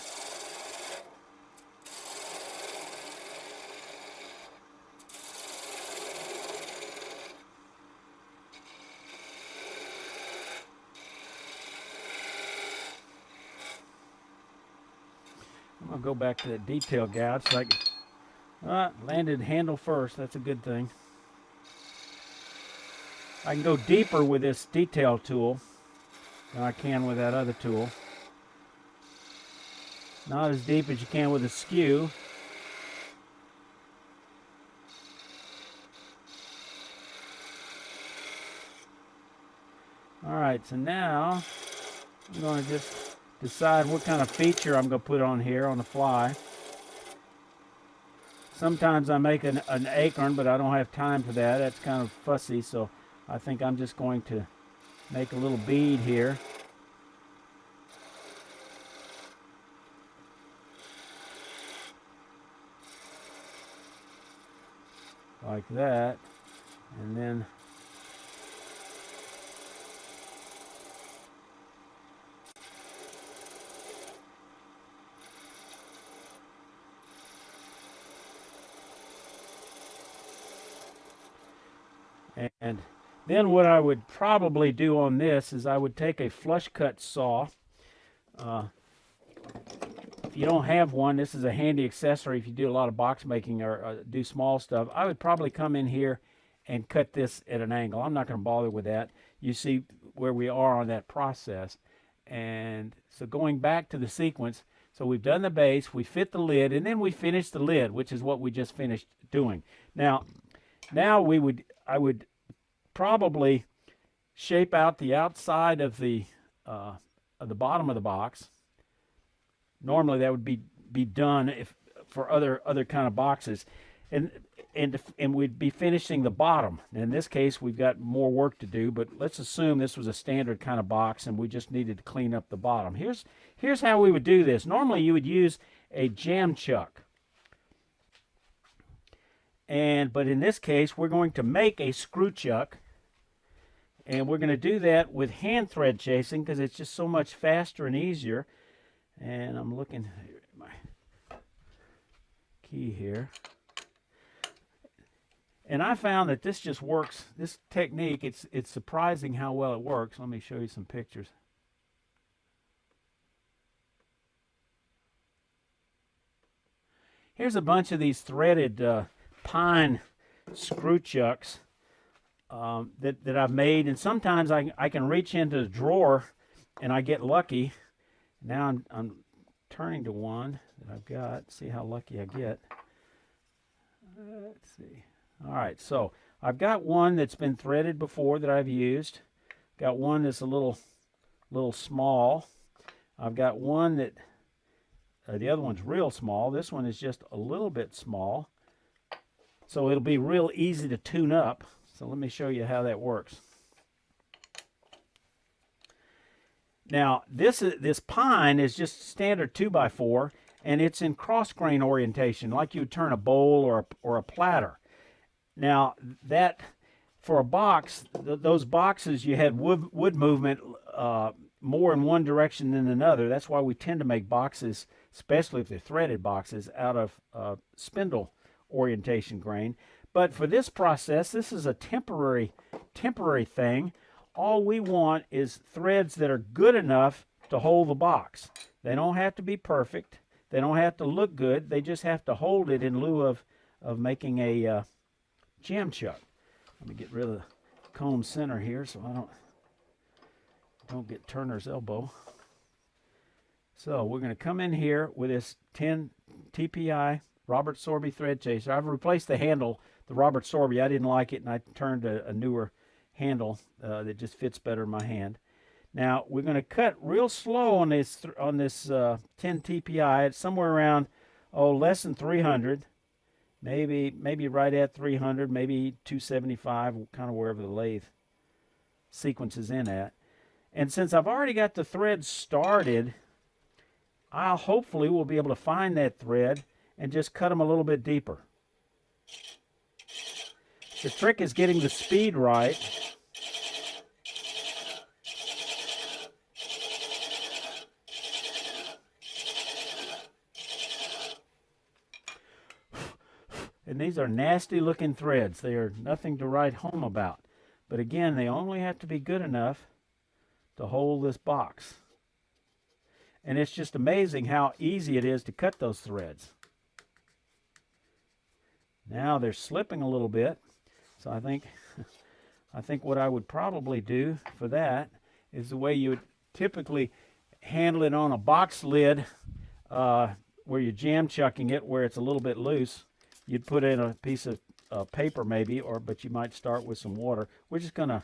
I'm going to go back to that detail gouge. So landed handle first. That's a good thing. I can go deeper with this detail tool than I can with that other tool. Not as deep as you can with a skew. Alright, so now I'm going to just decide what kind of feature I'm going to put on here on the fly. Sometimes I make an acorn, but I don't have time for that. That's kind of fussy, so I think I'm just going to make a little bead here. Like that. And then what I would probably do on this is I would take a flush cut saw. If you don't have one, this is a handy accessory if you do a lot of box making or do small stuff. I would probably come in here and cut this at an angle. I'm not going to bother with that. You see where we are on that process. And so going back to the sequence, so we've done the base, we fit the lid, and then we finish the lid, which is what we just finished doing. Now I would probably shape out the outside of the bottom of the box. Normally that would be done if for other kind of boxes, and we'd be finishing the bottom. In this case, we've got more work to do, but let's assume this was a standard kind of box and we just needed to clean up the bottom. Here's how we would do this. Normally you would use a jam chuck. But in this case, we're going to make a screw chuck, and we're going to do that with hand thread chasing because it's just so much faster and easier. And I'm looking at my key here. And I found that this just works, this technique, it's surprising how well it works. Let me show you some pictures. Here's a bunch of these threaded pine screw chucks that I've made, and sometimes I can reach into the drawer and I get lucky. Now I'm turning to one that I've got. See how lucky I get. Let's see. All right, so I've got one that's been threaded before that I've used. Got one that's a little small. I've got one that the other one's real small. This one is just a little bit small. So it'll be real easy to tune up. So let me show you how that works. Now this pine is just standard 2x4, and it's in cross grain orientation, like you would turn a bowl or a platter. Now that for a box, those boxes you had wood movement more in one direction than another. That's why we tend to make boxes, especially if they're threaded boxes, out of spindle orientation grain. But for this process, this is a temporary thing. All we want is threads that are good enough to hold the box. They don't have to be perfect. They don't have to look good. They just have to hold it in lieu of making a jam chuck. Let me get rid of the comb center here so I don't get Turner's elbow. So we're going to come in here with this 10 TPI Robert Sorby thread chaser. I've replaced the handle, the Robert Sorby. I didn't like it, and I turned a newer handle that just fits better in my hand. Now we're going to cut real slow on this 10 TPI. It's somewhere around less than 300, maybe right at 300, maybe 275, kind of wherever the lathe sequence is in at. And since I've already got the thread started, I'll hopefully will be able to find that thread and just cut them a little bit deeper. The trick is getting the speed right. And these are nasty looking threads. They are nothing to write home about. But again, they only have to be good enough to hold this box. And it's just amazing how easy it is to cut those threads. Now they're slipping a little bit. So I think what I would probably do for that is the way you would typically handle it on a box lid where you're jam chucking it, where it's a little bit loose. You'd put in a piece of paper maybe, but you might start with some water. We're just going to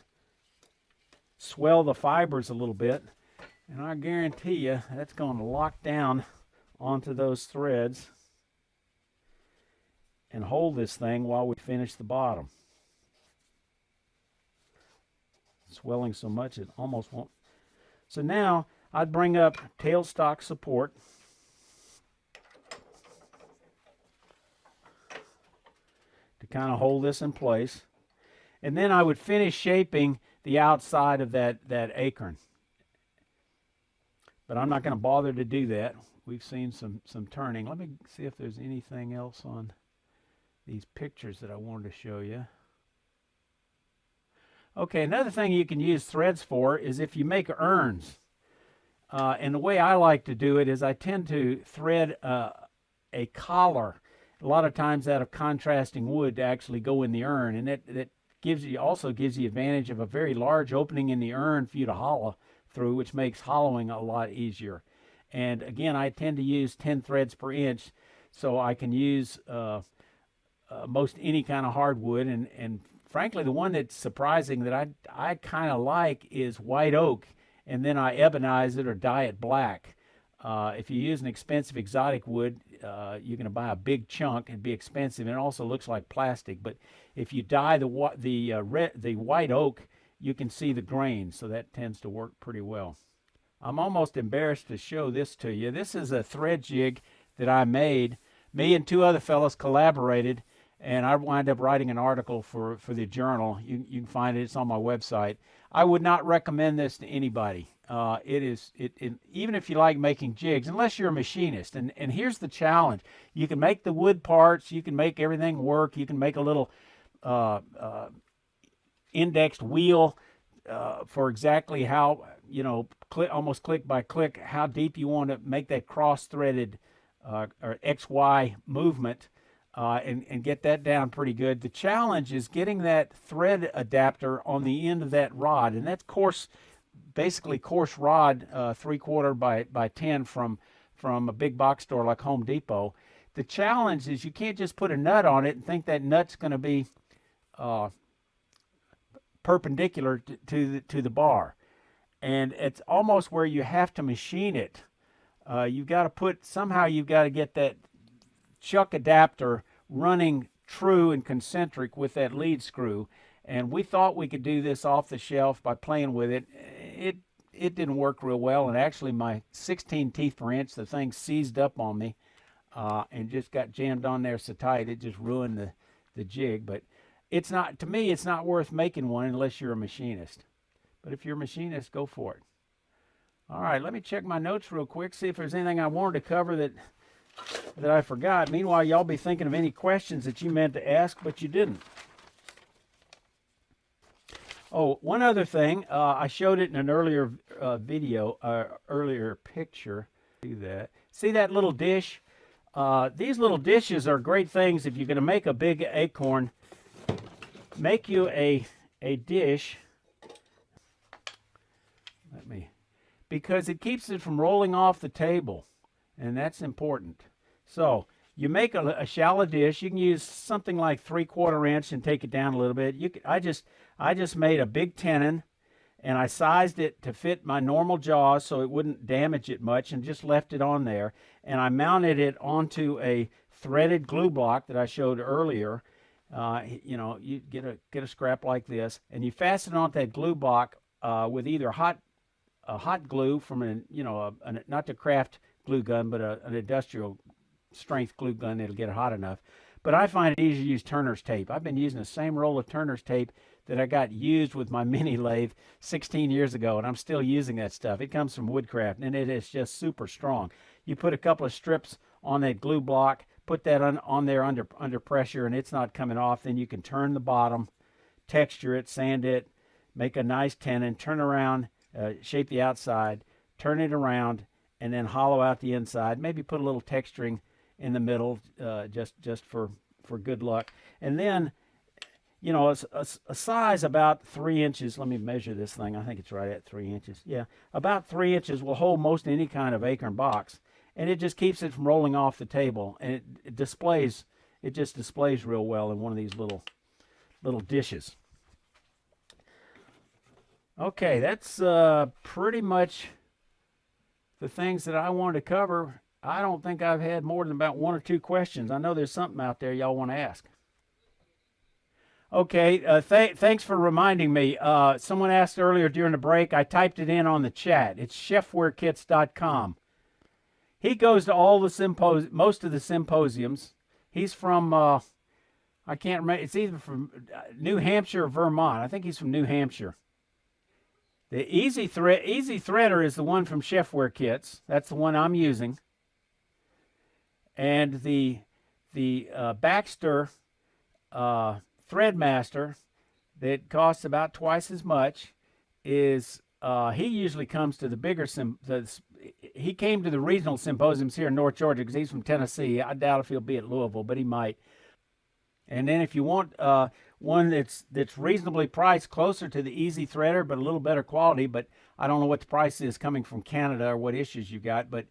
swell the fibers a little bit, and I guarantee you that's going to lock down onto those threads and hold this thing while we finish the bottom. Swelling so much it almost won't. So now I'd bring up tailstock support. To kind of hold this in place. And then I would finish shaping the outside of that acorn. But I'm not going to bother to do that. We've seen some turning. Let me see if there's anything else on these pictures that I wanted to show you. Okay, another thing you can use threads for is if you make urns. And the way I like to do it is I tend to thread a collar, a lot of times out of contrasting wood, to actually go in the urn, and that also gives you advantage of a very large opening in the urn for you to hollow through, which makes hollowing a lot easier. And again, I tend to use 10 threads per inch, so I can use most any kind of hardwood. And frankly, the one that's surprising that I kind of like is white oak, and then I ebonize it or dye it black. If you use an expensive exotic wood, you're going to buy a big chunk and be expensive, and it also looks like plastic. But if you dye the white oak, you can see the grain, so that tends to work pretty well. I'm almost embarrassed to show this to you. This is a thread jig that I made. Me and two other fellows collaborated, and I wind up writing an article for the journal. You can find it. It's on my website. I would not recommend this to anybody. Even if you like making jigs, unless you're a machinist. And here's the challenge. You can make the wood parts. You can make everything work. You can make a little indexed wheel for exactly how, almost click by click, how deep you want to make that cross-threaded or XY movement. And get that down pretty good. The challenge is getting that thread adapter on the end of that rod, and that's basically coarse rod, 3/4 by 10 from a big box store like Home Depot. The challenge is you can't just put a nut on it and think that nut's going to be perpendicular to the bar, and it's almost where you have to machine it. You've got to get that chuck adapter running true and concentric with that lead screw, and we thought we could do this off the shelf by playing with it. It didn't work real well, and actually my 16 teeth per inch, the thing seized up on me and just got jammed on there so tight it just ruined the jig. But it's not, to me, it's not worth making one unless you're a machinist. But if you're a machinist, go for it. All right, let me check my notes real quick, see if there's anything I wanted to cover that I forgot. Meanwhile, y'all be thinking of any questions that you meant to ask, but you didn't. Oh, one other thing. I showed it in an earlier earlier picture. Do that. See that little dish? These little dishes are great things if you're going to make a big acorn. Make you a dish. Because it keeps it from rolling off the table, and that's important. So you make a shallow dish. You can use something like 3/4 inch and take it down a little bit. I just made a big tenon, and I sized it to fit my normal jaws so it wouldn't damage it much, and just left it on there. And I mounted it onto a threaded glue block that I showed earlier. You get a scrap like this, and you fasten it onto that glue block with either hot glue from not the craft glue gun, but an industrial strength glue gun that'll get it hot enough. But I find it easier to use Turner's tape. I've been using the same roll of Turner's tape that I got used with my mini lathe 16 years ago, and I'm still using that stuff. It comes from Woodcraft, and it is just super strong. You put a couple of strips on that glue block, put that on there under pressure, and it's not coming off. Then you can turn the bottom, texture it, sand it, make a nice tenon, turn around, shape the outside, turn it around, and then hollow out the inside. Maybe put a little texturing in the middle, just for good luck. And then, a size about 3 inches. Let me measure this thing. I think it's right at 3 inches. Yeah, about 3 inches will hold most any kind of Acorn box, and it just keeps it from rolling off the table. And it just displays real well in one of these little dishes. Okay, that's pretty much the things that I wanted to cover. I don't think I've had more than about 1 or 2 questions. I know there's something out there y'all want to ask. Okay, thanks for reminding me. Someone asked earlier during the break. I typed it in on the chat. It's chefwarekits.com. He goes to all the most of the symposiums. He's from, I can't remember, it's either from New Hampshire or Vermont. I think he's from New Hampshire. The Easy Threader is the one from Chefware Kits. That's the one I'm using. And the Baxter Threadmaster that costs about twice as much is he usually comes to the bigger he came to the regional symposiums here in North Georgia because he's from Tennessee. I doubt if he'll be at Louisville, but he might. And then if you want one that's reasonably priced, closer to the Easy Threader but a little better quality, but I don't know what the price is coming from Canada or what issues you got, but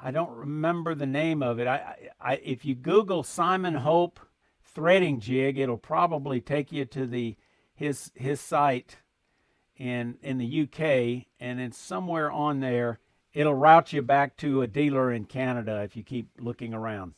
I don't remember the name of it. If you Google Simon Hope threading jig, it'll probably take you to his site in the UK, and then somewhere on there it'll route you back to a dealer in Canada if you keep looking around.